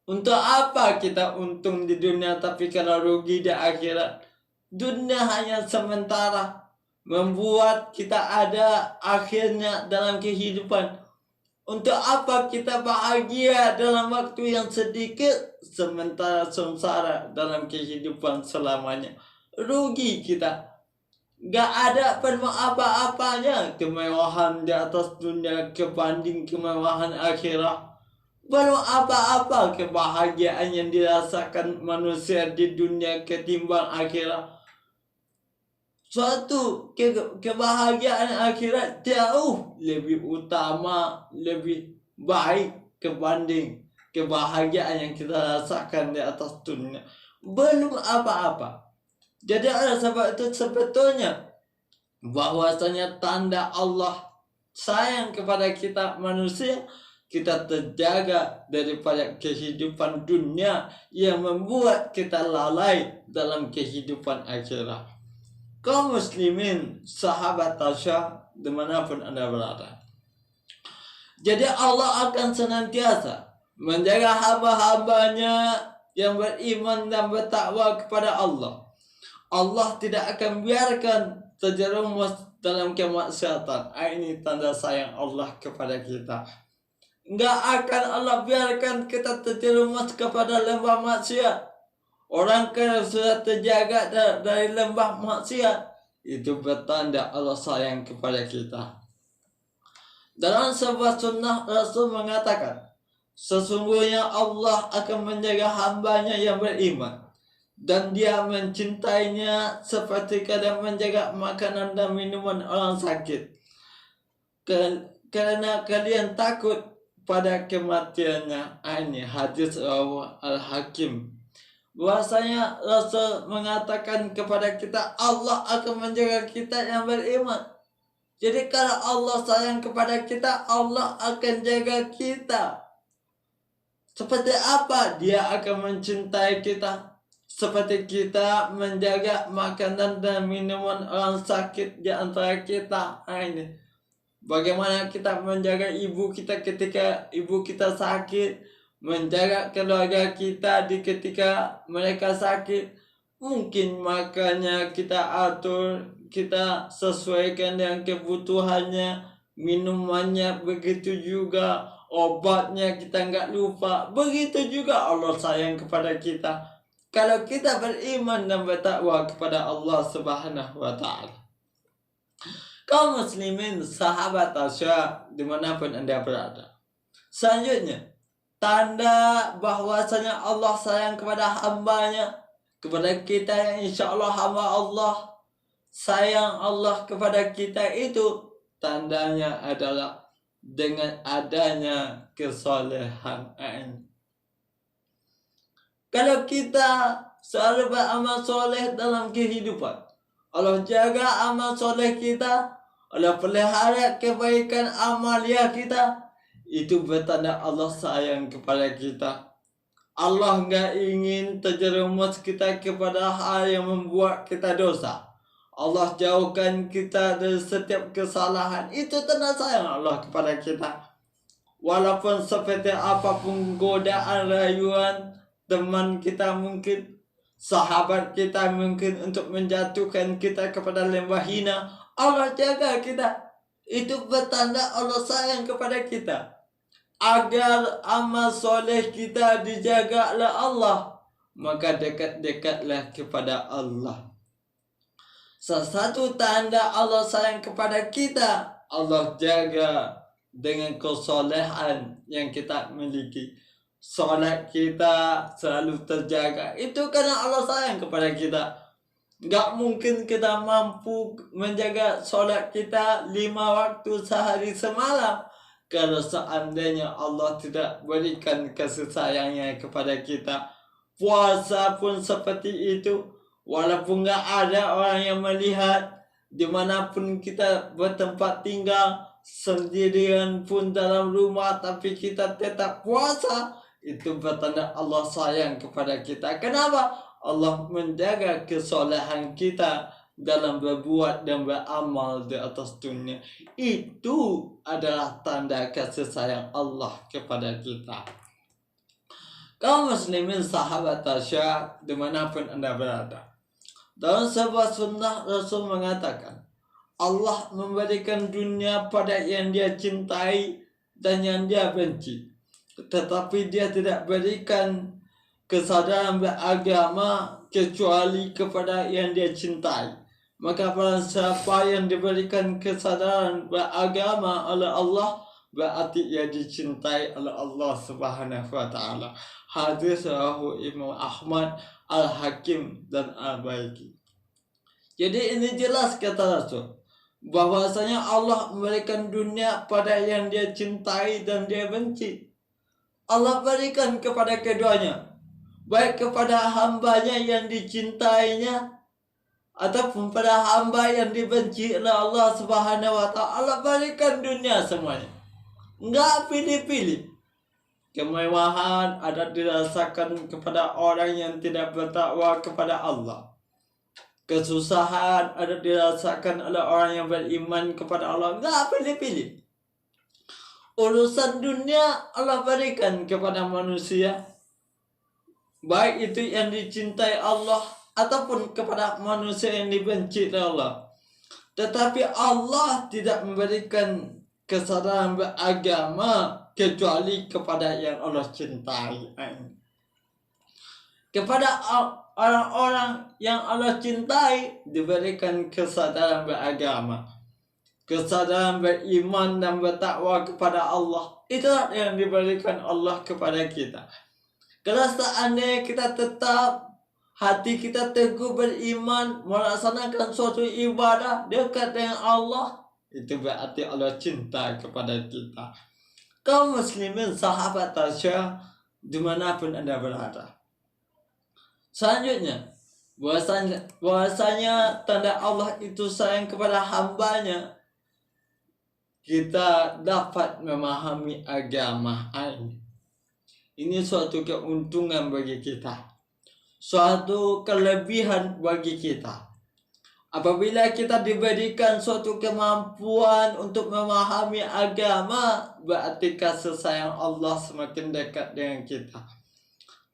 Untuk apa kita untung di dunia tapi kalau rugi di akhirat? Dunia hanya sementara, membuat kita ada akhirnya dalam kehidupan. Untuk apa kita bahagia dalam waktu yang sedikit, sementara sengsara dalam kehidupan selamanya? Rugi kita. Gak ada perlu apa-apanya kemewahan di atas dunia kebanding kemewahan akhirat. Belum apa-apa kebahagiaan yang dirasakan manusia di dunia ketimbang akhirat. Suatu kebahagiaan akhirat jauh lebih utama, lebih baik kebanding kebahagiaan yang kita rasakan di atas dunia. Belum apa-apa. Jadi oleh sebab itu sebetulnya bahwasanya tanda Allah sayang kepada kita manusia, kita terjaga daripada kehidupan dunia yang membuat kita lalai dalam kehidupan akhirat. Kaum muslimin, sahabat Tasya, dimanapun Anda berada. Jadi Allah akan senantiasa menjaga hamba-hambanya yang beriman dan bertakwa kepada Allah. Allah tidak akan biarkan terjerumus dalam kemaksiatan. Ini tanda sayang Allah kepada kita. Enggak akan Allah biarkan kita terjerumus kepada lembah maksiat. Orang yang sudah terjaga dari lembah maksiat, itu bertanda Allah sayang kepada kita. Dalam sebuah sunnah Rasul mengatakan, sesungguhnya Allah akan menjaga hambanya yang beriman, dan dia mencintainya seperti kadang menjaga makanan dan minuman orang sakit. Karena kalian takut pada kematiannya. Ini hadis rawah Al-Hakim. Bahwasanya Rasul mengatakan kepada kita, Allah akan menjaga kita yang beriman. Jadi kalau Allah sayang kepada kita, Allah akan jaga kita. Seperti apa Dia akan mencintai kita? Seperti kita menjaga makanan dan minuman orang sakit di antara kita. Ini bagaimana kita menjaga ibu kita ketika ibu kita sakit, menjaga keluarga kita ketika mereka sakit. Mungkin makannya kita atur, kita sesuaikan dengan kebutuhannya, minumannya begitu juga, obatnya kita nggak lupa. Begitu juga Allah sayang kepada kita kalau kita beriman dan bertakwa kepada Allah Subhanahu wa Ta'ala. Kaum muslimin, sahabat Tasya, dimanapun Anda berada. Selanjutnya, tanda bahwasanya Allah sayang kepada hambanya, kepada kita yang insya Allah hamba Allah, sayang Allah kepada kita, itu tandanya adalah dengan adanya kesolehan. Kalau kita selalu beramal soleh dalam kehidupan, Allah jaga amal soleh kita, Allah pelihara kebaikan amalia kita, itu bertanda Allah sayang kepada kita. Allah nggak ingin terjerumus kita kepada hal yang membuat kita dosa. Allah jauhkan kita dari setiap kesalahan. Itu tanda sayang Allah kepada kita. Walaupun seperti apapun godaan rayuan teman kita mungkin, sahabat kita mungkin untuk menjatuhkan kita kepada lembah hina, Allah jaga kita. Itu bertanda Allah sayang kepada kita. Agar amal soleh kita dijaga oleh Allah, maka dekat-dekatlah kepada Allah. Salah satu tanda Allah sayang kepada kita, Allah jaga dengan kesolehan yang kita miliki. sholat kita selalu terjaga. Itu karena Allah sayang kepada kita. Gak mungkin kita mampu menjaga sholat kita 5 waktu sehari semalam kalau seandainya Allah tidak berikan kasih sayangnya kepada kita. Puasa pun seperti itu. Walaupun gak ada orang yang melihat, dimanapun kita bertempat tinggal, sendirian pun dalam rumah, tapi kita tetap puasa, itu bertanda Allah sayang kepada kita. Kenapa? Allah menjaga kesolehan kita dalam berbuat dan beramal di atas dunia. Itu adalah tanda kasih sayang Allah kepada kita. Kaum muslimin sahabat tasyah dimanapun anda berada, dalam sebuah sunnah Rasul mengatakan, Allah memberikan dunia pada yang dia cintai dan yang dia benci, tetapi dia tidak berikan kesadaran beragama kecuali kepada yang dia cintai. Maka barang siapa yang diberikan kesadaran beragama oleh Allah, berarti ia dicintai oleh Allah Subhanahu wa taala. Hadis rawahu Imam Ahmad, Al-Hakim dan Al-Baihaqi. Jadi ini jelas kata Rasul, bahwasanya Allah memberikan dunia pada yang dia cintai dan dia benci. Allah berikan kepada keduanya, baik kepada hambanya yang dicintainya ataupun pada hamba yang dibenci oleh Allah Subhanahu wa taala. Allah berikan dunia semuanya, enggak pilih-pilih. Kemewahan ada dirasakan kepada orang yang tidak bertakwa kepada Allah. Kesusahan ada dirasakan oleh orang yang beriman kepada Allah. Enggak pilih-pilih. Urusan dunia Allah berikan kepada manusia, baik itu yang dicintai Allah ataupun kepada manusia yang dibenci oleh Allah. Tetapi Allah tidak memberikan kesadaran beragama kecuali kepada yang Allah cintai. Kepada orang-orang yang Allah cintai diberikan kesadaran beragama, kesadaran beriman dan bertakwa kepada Allah. Itulah yang diberikan Allah kepada kita. Kalau seandainya kita tetap hati kita teguh beriman, melaksanakan suatu ibadah dekat dengan Allah, itu berarti Allah cinta kepada kita. Kaum muslimin sahabat tasyah dimanapun anda berada. Selanjutnya, bahwasanya tanda Allah itu sayang kepada hambanya, kita dapat memahami agama ini. Ini suatu keuntungan bagi kita, suatu kelebihan bagi kita. Apabila kita diberikan suatu kemampuan untuk memahami agama, berarti kasih sayang Allah semakin dekat dengan kita.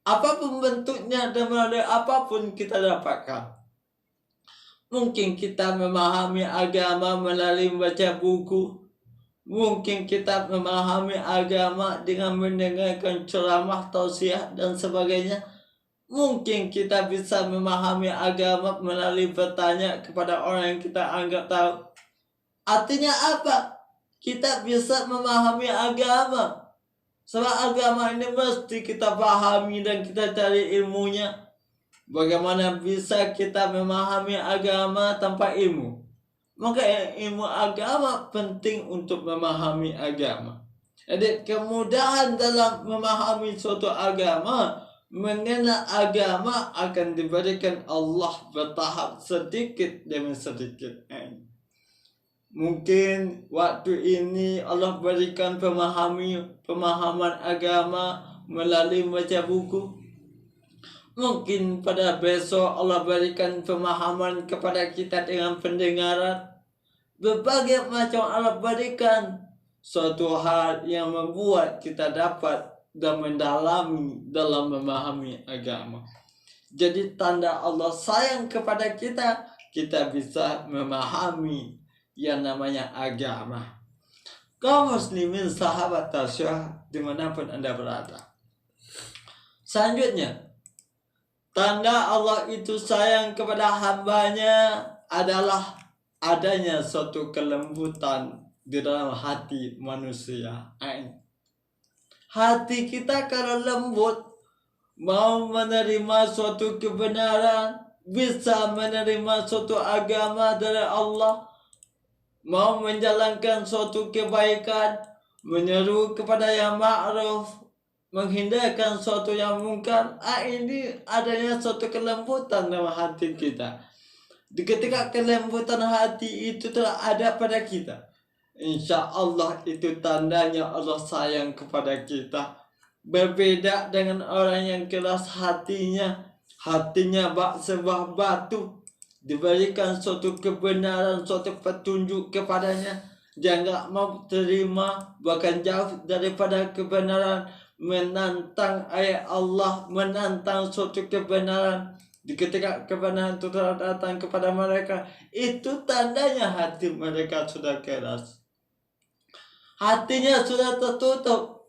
Apapun bentuknya dan melalui apapun kita dapatkan. Mungkin kita memahami agama melalui membaca buku. Mungkin kita memahami agama dengan mendengarkan ceramah, tausiah dan sebagainya. Mungkin kita bisa memahami agama melalui bertanya kepada orang yang kita anggap tahu. Artinya apa? Kita bisa memahami agama. Sebab agama ini mesti kita pahami dan kita cari ilmunya. Bagaimana bisa kita memahami agama tanpa ilmu? Maka ilmu agama penting untuk memahami agama. Jadi kemudahan dalam memahami suatu agama, mengenal agama akan diberikan Allah bertahap sedikit demi sedikit. Mungkin waktu ini Allah berikan pemahaman agama melalui baca buku. Mungkin pada besok Allah berikan pemahaman kepada kita dengan pendengaran. Berbagai macam Allah berikan suatu hal yang membuat kita dapat dan mendalami dalam memahami agama. Jadi tanda Allah sayang kepada kita, kita bisa memahami yang namanya agama. Kaum muslimin sahabat tasyah dimanapun anda berada. Selanjutnya, tanda Allah itu sayang kepada hambanya adalah adanya suatu kelembutan di dalam hati manusia. Hati kita kalau lembut, mau menerima suatu kebenaran, bisa menerima suatu agama dari Allah, mau menjalankan suatu kebaikan, menyeru kepada yang ma'ruf, menghindarkan suatu yang mungkar. Ini adanya suatu kelembutan dalam hati kita. Ketika kelembutan hati itu telah ada pada kita, insya Allah itu tandanya Allah sayang kepada kita. Berbeda dengan orang yang keras hatinya bak sebuah batu, diberikan suatu kebenaran, suatu petunjuk kepadanya, dia nggak mau terima, bahkan jauh daripada kebenaran, menantang ayat Allah, menantang suatu kebenaran. Ketika kebenaran itu telah datang kepada mereka, itu tandanya hati mereka sudah keras, hatinya sudah tertutup.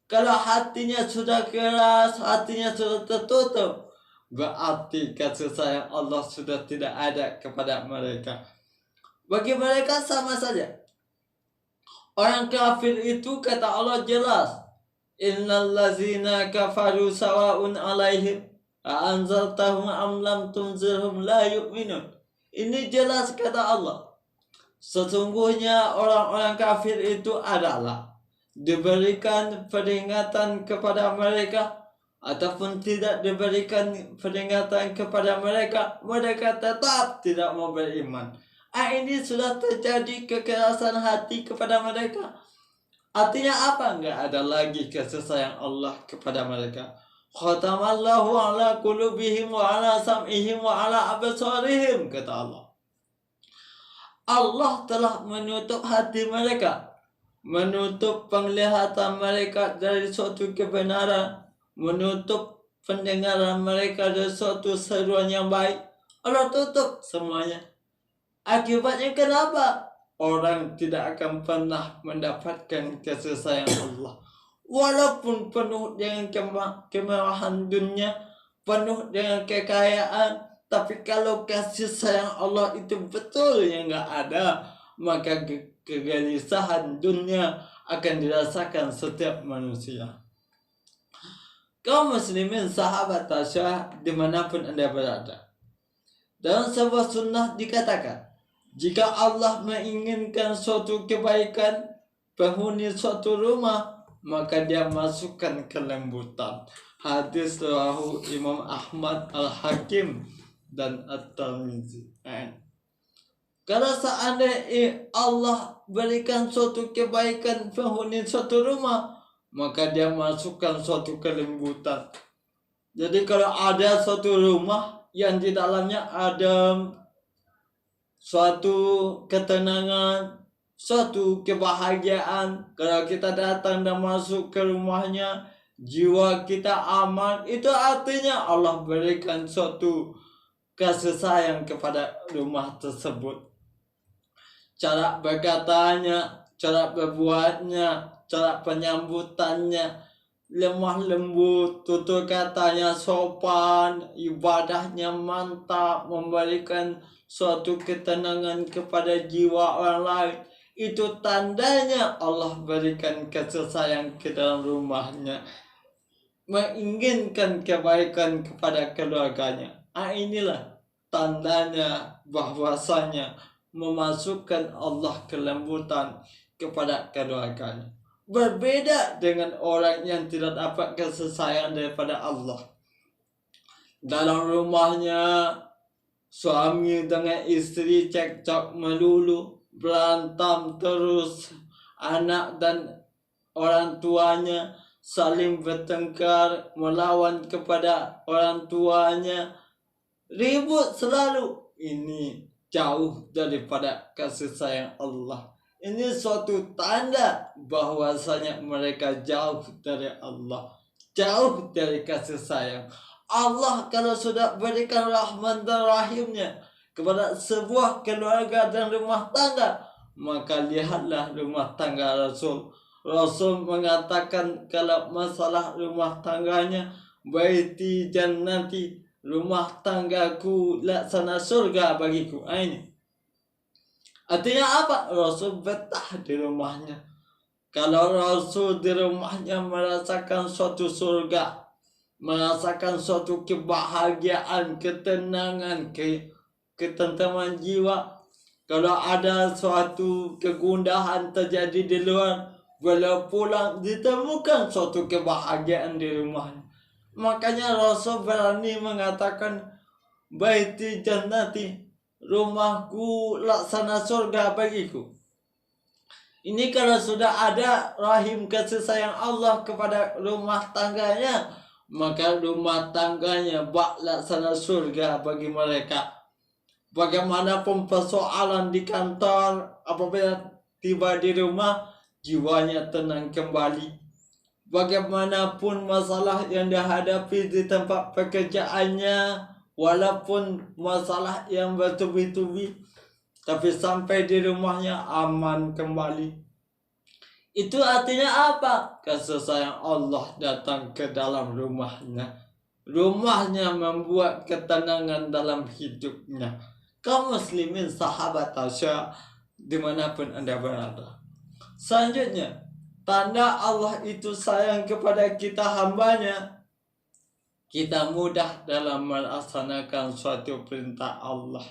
Kalau hatinya sudah keras, hatinya sudah tertutup, berarti kasih sayang Allah sudah tidak ada kepada mereka. Bagi mereka sama saja. Orang kafir itu kata Allah jelas, innal ladzina kafaru sawa'un 'alaihim a'anzartahum am lam tunzirhum la yu'minun. Ini jelas kata Allah. Sesungguhnya orang-orang kafir itu adalah diberikan peringatan kepada mereka ataupun tidak diberikan peringatan kepada mereka, mereka tetap tidak mau beriman. Ini sudah terjadi kekerasan hati kepada mereka. Artinya apa? Enggak ada lagi kasih sayang Allah kepada mereka. Khatamallahu ala qulubihim wa ala sam'ihim wa ala absarihim, kata Allah. Allah telah menutup hati mereka, menutup penglihatan mereka dari suatu kebenaran, menutup pendengaran mereka dari suatu seruan yang baik. Allah tutup semuanya. Akibatnya kenapa? Orang tidak akan pernah mendapatkan kasih sayang Allah. Walaupun penuh dengan kemewahan dunia, penuh dengan kekayaan, tapi kalau kasih sayang Allah itu betul yang nggak ada, maka kegelisahan dunia akan dirasakan setiap manusia. Kaum muslimin sahabat tasyah dimanapun anda berada, dalam sebuah sunnah dikatakan, jika Allah menginginkan suatu kebaikan penghuni suatu rumah, maka dia masukkan kelembutan. Hadis rawahu Imam Ahmad, Al-Hakim, dan At-Tirmidzi. Kalau seandainya Allah berikan suatu kebaikan penghuni suatu rumah, maka dia masukkan suatu kelembutan. Jadi kalau ada suatu rumah yang di dalamnya ada suatu ketenangan, suatu kebahagiaan, kalau kita datang dan masuk ke rumahnya, jiwa kita aman, itu artinya Allah berikan suatu kasih sayang kepada rumah tersebut. Cara berkatanya, cara berbuatnya, cara penyambutannya lemah lembut, tutur katanya sopan, ibadahnya mantap, memberikan suatu ketenangan kepada jiwa orang lain. Itu tandanya Allah berikan kasih sayang ke dalam rumahnya, menginginkan kebaikan kepada keluarganya. Inilah tandanya bahwasanya memasukkan Allah kelembutan kepada keluarganya. Berbeda dengan orang yang tidak dapat kasih sayang daripada Allah. Dalam rumahnya, suami dengan istri cekcok melulu, berantem terus, anak dan orang tuanya saling bertengkar, melawan kepada orang tuanya, ribut selalu. Ini jauh daripada kasih sayang Allah. Ini suatu tanda bahwasanya mereka jauh dari Allah, jauh dari kasih sayang Allah. Kalau sudah berikan rahmat dan rahimnya kepada sebuah keluarga dan rumah tangga, maka lihatlah rumah tangga Rasul. Rasul mengatakan kalau masalah rumah tangganya, baiti jannati, rumah tanggaku laksana surga bagiku. Ini artinya apa? Rasul betah di rumahnya. Kalau Rasul di rumahnya merasakan suatu surga, merasakan suatu kebahagiaan, ketenangan, ketentraman jiwa. Kalau ada suatu kegundahan terjadi di luar, beliau pulang ditemukan suatu kebahagiaan di rumahnya. Makanya Rasul berani mengatakan, baiti jannati, rumahku laksana surga bagiku. Ini kalau sudah ada rahim kasih sayang Allah kepada rumah tangganya, maka rumah tangganya bak laksana surga bagi mereka. Bagaimanapun persoalan di kantor, apabila tiba di rumah, jiwanya tenang kembali. Bagaimanapun masalah yang dihadapi di tempat pekerjaannya, walaupun masalah yang bertubi-tubi, tapi sampai di rumahnya aman kembali. Itu artinya apa? Kasih sayang Allah datang ke dalam rumahnya. Rumahnya membuat ketenangan dalam hidupnya. Kaum muslimin sahabat Tasya dimanapun Anda berada. Selanjutnya, tanda Allah itu sayang kepada kita hambanya, kita mudah dalam melaksanakan suatu perintah Allah.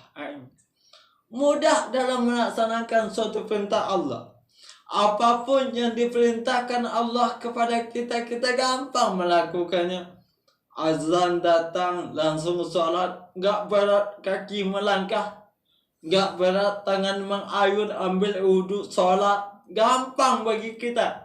Mudah dalam melaksanakan suatu perintah Allah. Apapun yang diperintahkan Allah kepada kita, kita gampang melakukannya. Azan datang, langsung sholat, gak berat kaki melangkah, gak berat tangan mengayun ambil wudhu sholat, gampang bagi kita.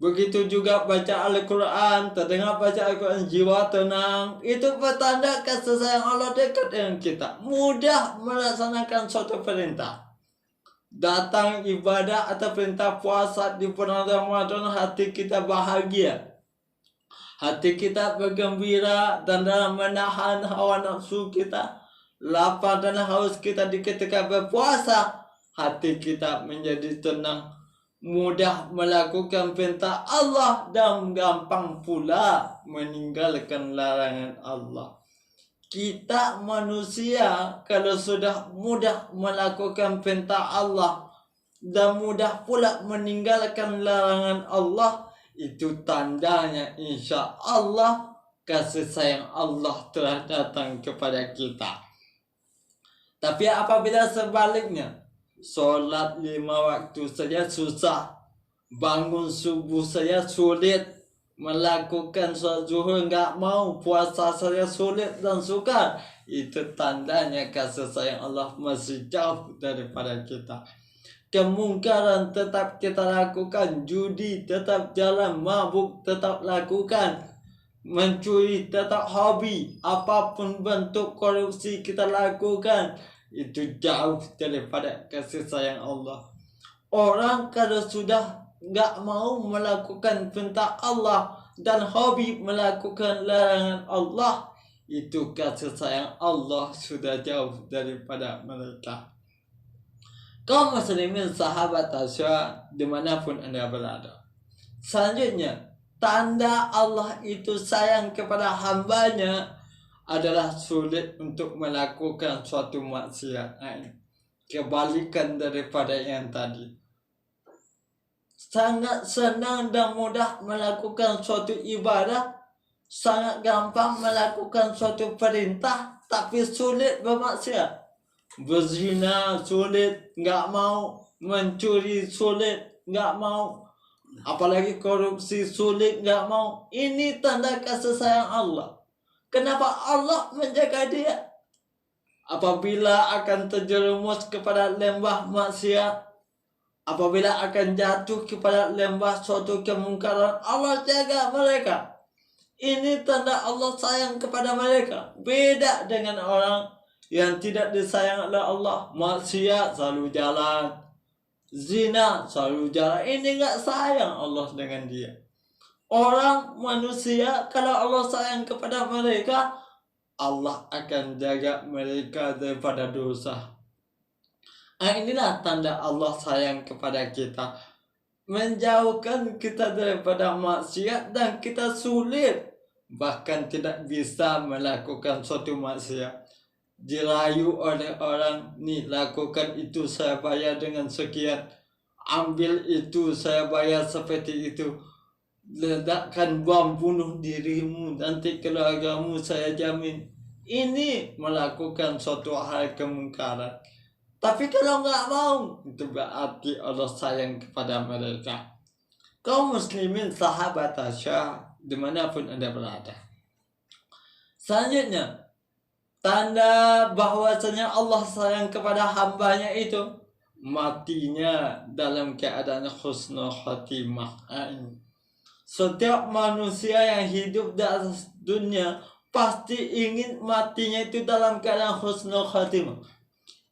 Begitu juga baca Al-Quran, terdengar baca Al-Quran, jiwa tenang. Itu pertanda kasih sayang Allah dekat dengan kita. Mudah melaksanakan suatu perintah. Datang ibadah atau perintah puasa di bulan Ramadan, hati kita bahagia. Hati kita bergembira dan dalam menahan hawa nafsu kita. Lapar dan haus kita di ketika berpuasa, hati kita menjadi tenang. Mudah melakukan perintah Allah dan gampang pula meninggalkan larangan Allah. Kita manusia kalau sudah mudah melakukan perintah Allah dan mudah pula meninggalkan larangan Allah, itu tandanya insya Allah kasih sayang Allah telah datang kepada kita. Tapi apabila sebaliknya, sholat 5 waktu saja susah, bangun subuh saja sulit, melakukan sholat zuhur enggak mau, puasa saja sulit dan sukar, itu tandanya kasih sayang Allah masih jauh daripada kita. Kemungkaran tetap kita lakukan, judi tetap jalan, mabuk tetap lakukan, mencuri tetap hobi, apapun bentuk korupsi kita lakukan, itu jauh daripada kasih sayang Allah. Orang kalau sudah enggak mau melakukan perintah Allah dan hobi melakukan larangan Allah, itu kasih sayang Allah sudah jauh daripada mereka. Kaum muslimin sahabat Tasya dimanapun Anda berada. Selanjutnya, tanda Allah itu sayang kepada hambanya adalah sulit untuk melakukan suatu maksiat. Kebalikan daripada yang tadi. Sangat senang dan mudah melakukan suatu ibadah, sangat gampang melakukan suatu perintah, tapi sulit bermaksiat. Berzina sulit, enggak mau. Mencuri sulit, enggak mau. Apalagi korupsi sulit, enggak mau. Ini tanda kasih sayang Allah. Kenapa Allah menjaga dia? Apabila akan terjerumus kepada lembah maksiat, apabila akan jatuh kepada lembah suatu kemungkaran, Allah jaga mereka. Ini tanda Allah sayang kepada mereka. Beda dengan orang yang tidak disayang oleh Allah. Maksiat selalu jalan, zina selalu jalan. Ini enggak sayang Allah dengan dia. Orang manusia kalau Allah sayang kepada mereka, Allah akan jaga mereka daripada dosa. Inilah tanda Allah sayang kepada kita. Menjauhkan kita daripada maksiat dan kita sulit, bahkan tidak bisa melakukan suatu maksiat. Dirayu oleh orang, nih lakukan itu saya bayar dengan sekian. ambil itu, saya bayar seperti itu. Ledakkan bom bunuh dirimu, nanti keluargamu saya jamin. Ini melakukan suatu hal kemungkaran. Tapi kalau nggak mau, itu berarti Allah sayang kepada mereka. Kaum muslimin sahabat Tasya dimanapun Anda berada. Selanjutnya, tanda bahwasanya Allah sayang kepada hambanya itu matinya dalam keadaan husnul khatimah. Setiap manusia yang hidup di atas dunia pasti ingin matinya itu dalam keadaan husnul khatimah.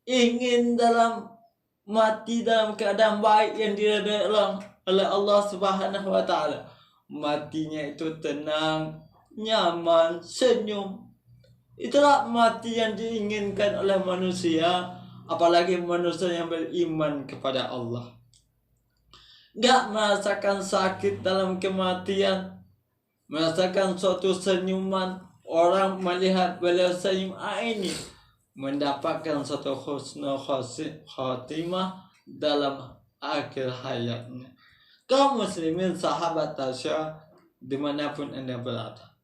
Ingin mati dalam keadaan baik yang diridai oleh Allah Subhanahu wa taala. Matinya itu tenang, nyaman, senyum. Itulah mati yang diinginkan oleh manusia, apalagi manusia yang beriman kepada Allah. Gak merasakan sakit dalam kematian, merasakan suatu senyuman, orang melihat beliau senyum, ini mendapatkan suatu husnul khatimah dalam akhir hayatnya. Kaum muslimin sahabat Tasya dimanapun Anda berada,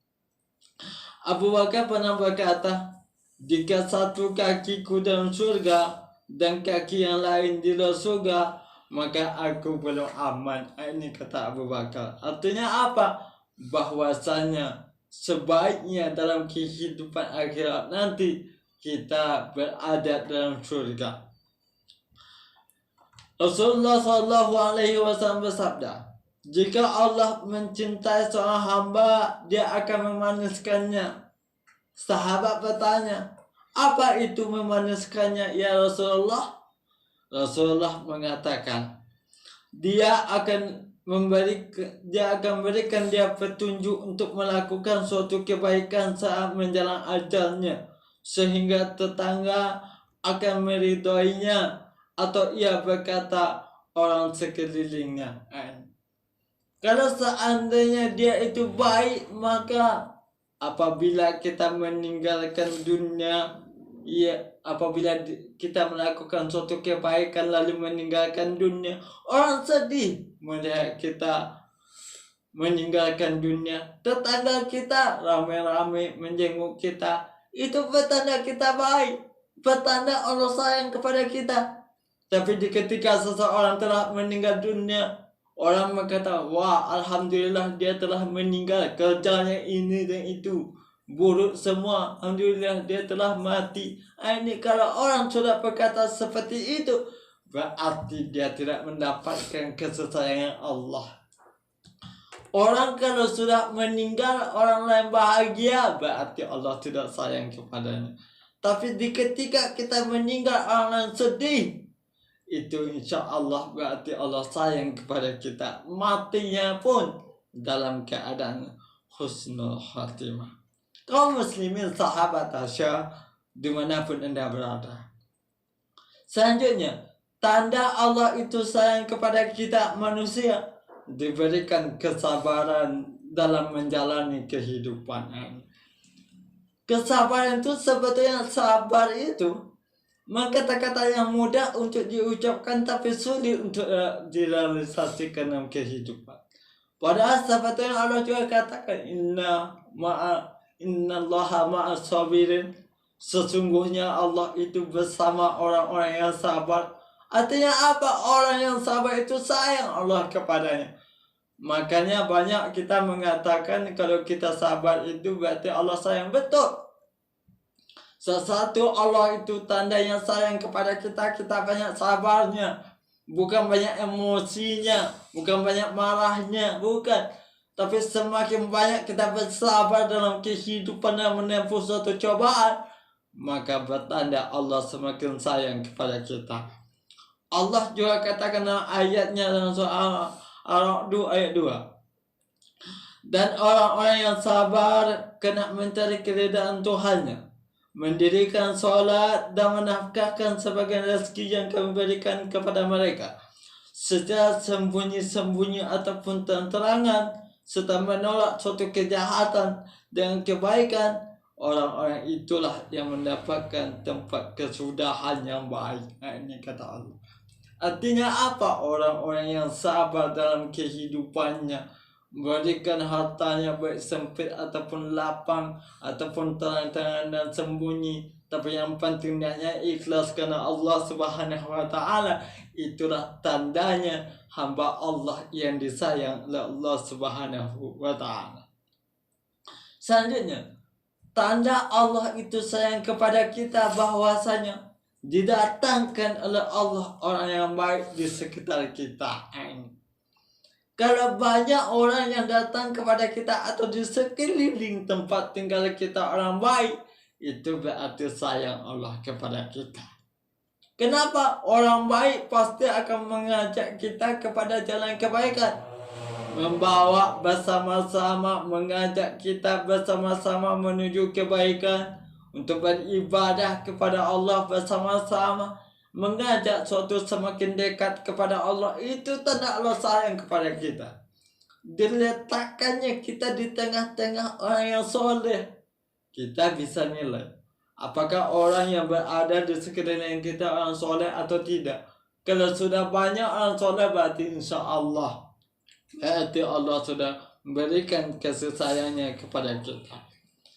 Abu Bakar pernah berkata, jika satu kakiku dalam surga dan kaki yang lain di luar surga, maka aku belum aman. Ini kata Abu Bakar. Artinya apa? Bahwasanya sebaiknya dalam kehidupan akhirat nanti kita berada dalam surga. Rasulullah SAW bersabda, jika Allah mencintai seorang hamba, dia akan memaniskannya. Sahabat bertanya, apa itu memaniskannya ya Rasulullah? Rasulullah mengatakan, dia akan memberikan dia petunjuk untuk melakukan suatu kebaikan saat menjelang ajalnya, sehingga tetangga akan meridhoinya, atau ia berkata orang sekelilingnya. Kalau seandainya dia itu baik, maka apabila kita meninggalkan dunia, apabila kita melakukan suatu kebaikan lalu meninggalkan dunia, orang sedih melihat kita meninggalkan dunia. Tetangga kita ramai-ramai menjenguk kita, itu petanda kita baik, petanda Allah sayang kepada kita. Tapi ketika seseorang telah meninggal dunia, orang berkata, wah alhamdulillah dia telah meninggal, kerjanya ini dan itu buruk semua, alhamdulillah dia telah mati. Ini kalau orang sudah berkata seperti itu, berarti dia tidak mendapatkan kesayangan Allah. Orang kalau sudah meninggal, orang lain bahagia, berarti Allah tidak sayang kepadanya. Tapi ketika kita meninggal, orang lain sedih, itu insya Allah berarti Allah sayang kepada kita. Matinya pun dalam keadaan husnul khatimah. Kaum muslimin sahabat Tasya dimanapun Anda berada. Selanjutnya, tanda Allah itu sayang kepada kita manusia, diberikan kesabaran dalam menjalani kehidupan. Kesabaran itu sebetulnya, sabar itu kata-kata yang mudah untuk diucapkan tapi sulit untuk direalisasikan dalam kehidupan. Padahal sebetulnya Allah juga katakan, Inna Allaha ma'as sabirin. Sesungguhnya Allah itu bersama orang-orang yang sabar. Artinya apa? Orang yang sabar itu sayang Allah kepadanya. Makanya banyak kita mengatakan kalau kita sabar itu berarti Allah sayang. Betul. Sesuatu Allah itu tandanya sayang kepada kita, kita banyak sabarnya. Bukan banyak emosinya, bukan banyak marahnya, bukan. Tapi semakin banyak kita bersabar dalam kehidupan dan menempuh suatu cobaan, maka bertanda Allah semakin sayang kepada kita. Allah juga katakan dalam ayatnya dalam surah Al-Ra'd ayat 2. Dan orang-orang yang sabar kena mencari keridaan Tuhannya, mendirikan sholat dan menafkahkan sebagian rezeki yang kami berikan kepada mereka secara sembunyi-sembunyi ataupun terang-terangan, serta menolak suatu kejahatan dengan kebaikan. Orang-orang itulah yang mendapatkan tempat kesudahan yang baik. Ini kata Allah. Artinya apa? Orang-orang yang sabar dalam kehidupannya, memberikan hartanya baik sempit ataupun lapang, ataupun terang-terangan dan sembunyi, tapi yang penting niatnya ikhlas karena Allah Subhanahu wa taala. Itulah tandanya hamba Allah yang disayang oleh Allah Subhanahu wa taala. Selanjutnya, tanda Allah itu sayang kepada kita bahwasanya didatangkan oleh Allah orang yang baik di sekitar kita. Kalau banyak orang yang datang kepada kita atau di sekeliling tempat tinggal kita orang baik, itu berarti sayang Allah kepada kita. Kenapa? Orang baik pasti akan mengajak kita kepada jalan kebaikan, membawa bersama-sama, mengajak kita bersama-sama menuju kebaikan, untuk beribadah kepada Allah bersama-sama, mengajak suatu semakin dekat kepada Allah. Itu tanda Allah sayang kepada kita. Diletakkannya kita di tengah-tengah orang yang soleh, kita bisa nilai apakah orang yang berada di sekeliling kita orang soleh atau tidak. Kalau sudah banyak orang soleh, berarti insya Allah berarti Allah sudah memberikan kasih sayangnya kepada kita.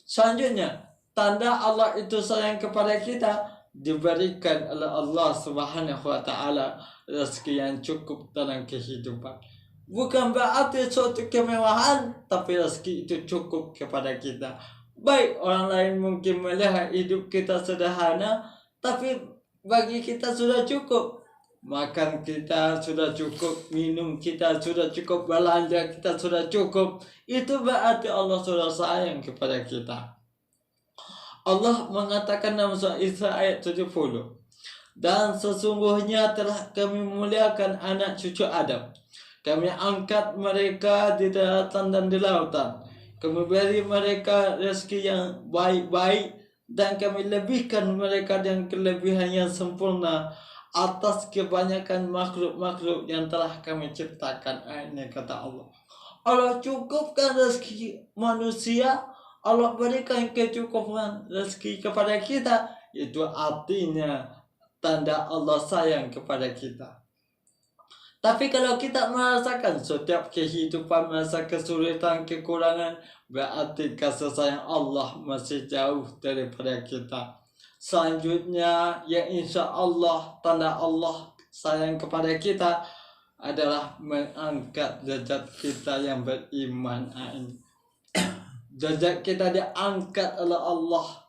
Selanjutnya, tanda Allah itu sayang kepada kita, diberikan oleh Allah Subhanahu wa taala rezeki yang cukup dalam kehidupan. Bukan berarti suatu kemewahan, tapi rezeki itu cukup kepada kita. Baik orang lain mungkin melihat hidup kita sederhana, tapi bagi kita sudah cukup. Makan kita sudah cukup, minum kita sudah cukup, belanja kita sudah cukup. Itu berarti Allah sudah sayang kepada kita. Allah mengatakan dalam surah Isra ayat 70, dan sesungguhnya telah kami muliakan anak cucu Adam. Kami angkat mereka di daratan dan di lautan. Kami beri mereka rezeki yang baik-baik, dan kami lebihkan mereka dengan kelebihan yang sempurna atas kebanyakan makhluk-makhluk yang telah kami ciptakan. Ini kata Allah. Allah cukupkan rezeki manusia, Allah berikan kecukupan rezeki kepada kita. Itu artinya tanda Allah sayang kepada kita. Tapi kalau kita merasakan setiap kehidupan masa kesulitan, kekurangan, berarti kasih sayang Allah masih jauh daripada kita. Selanjutnya, yang insya Allah tanda Allah sayang kepada kita adalah mengangkat derajat kita yang beriman. Derajat kita diangkat oleh Allah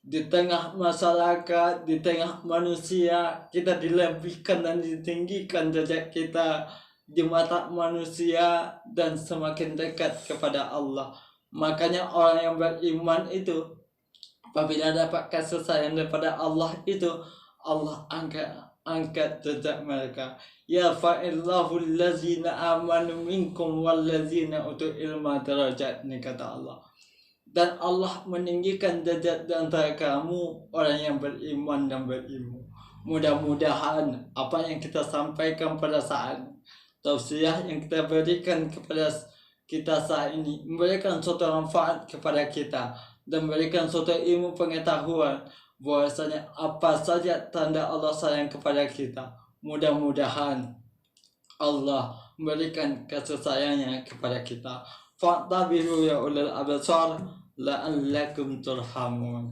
di tengah masyarakat, di tengah manusia. Kita dilebihkan dan ditinggikan derajat kita di mata manusia dan semakin dekat kepada Allah. Makanya orang yang beriman itu apabila dapat kasih sayang daripada Allah itu, Allah angkat derajat mereka. Ya fa'illahu allazina amanu minkum wallazina utul ilma darajat, ini kata Allah. Dan Allah meninggikan derajat di antara kamu orang yang beriman dan berilmu. Mudah-mudahan apa yang kita sampaikan pada saat tausiah yang kita berikan kepada kita saat ini memberikan suatu manfaat kepada kita dan memberikan suatu ilmu pengetahuan bahwasanya apa saja tanda Allah sayang kepada kita. Mudah-mudahan Allah memberikan kasih sayangnya kepada kita. Fa'tabiru ya ulil absar la'allakum turhamun.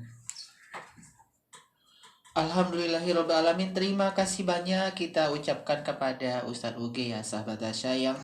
Alhamdulillahirobbilalamin. Terima kasih banyak kita ucapkan kepada Ustadz Uge ya sahabat Asya yang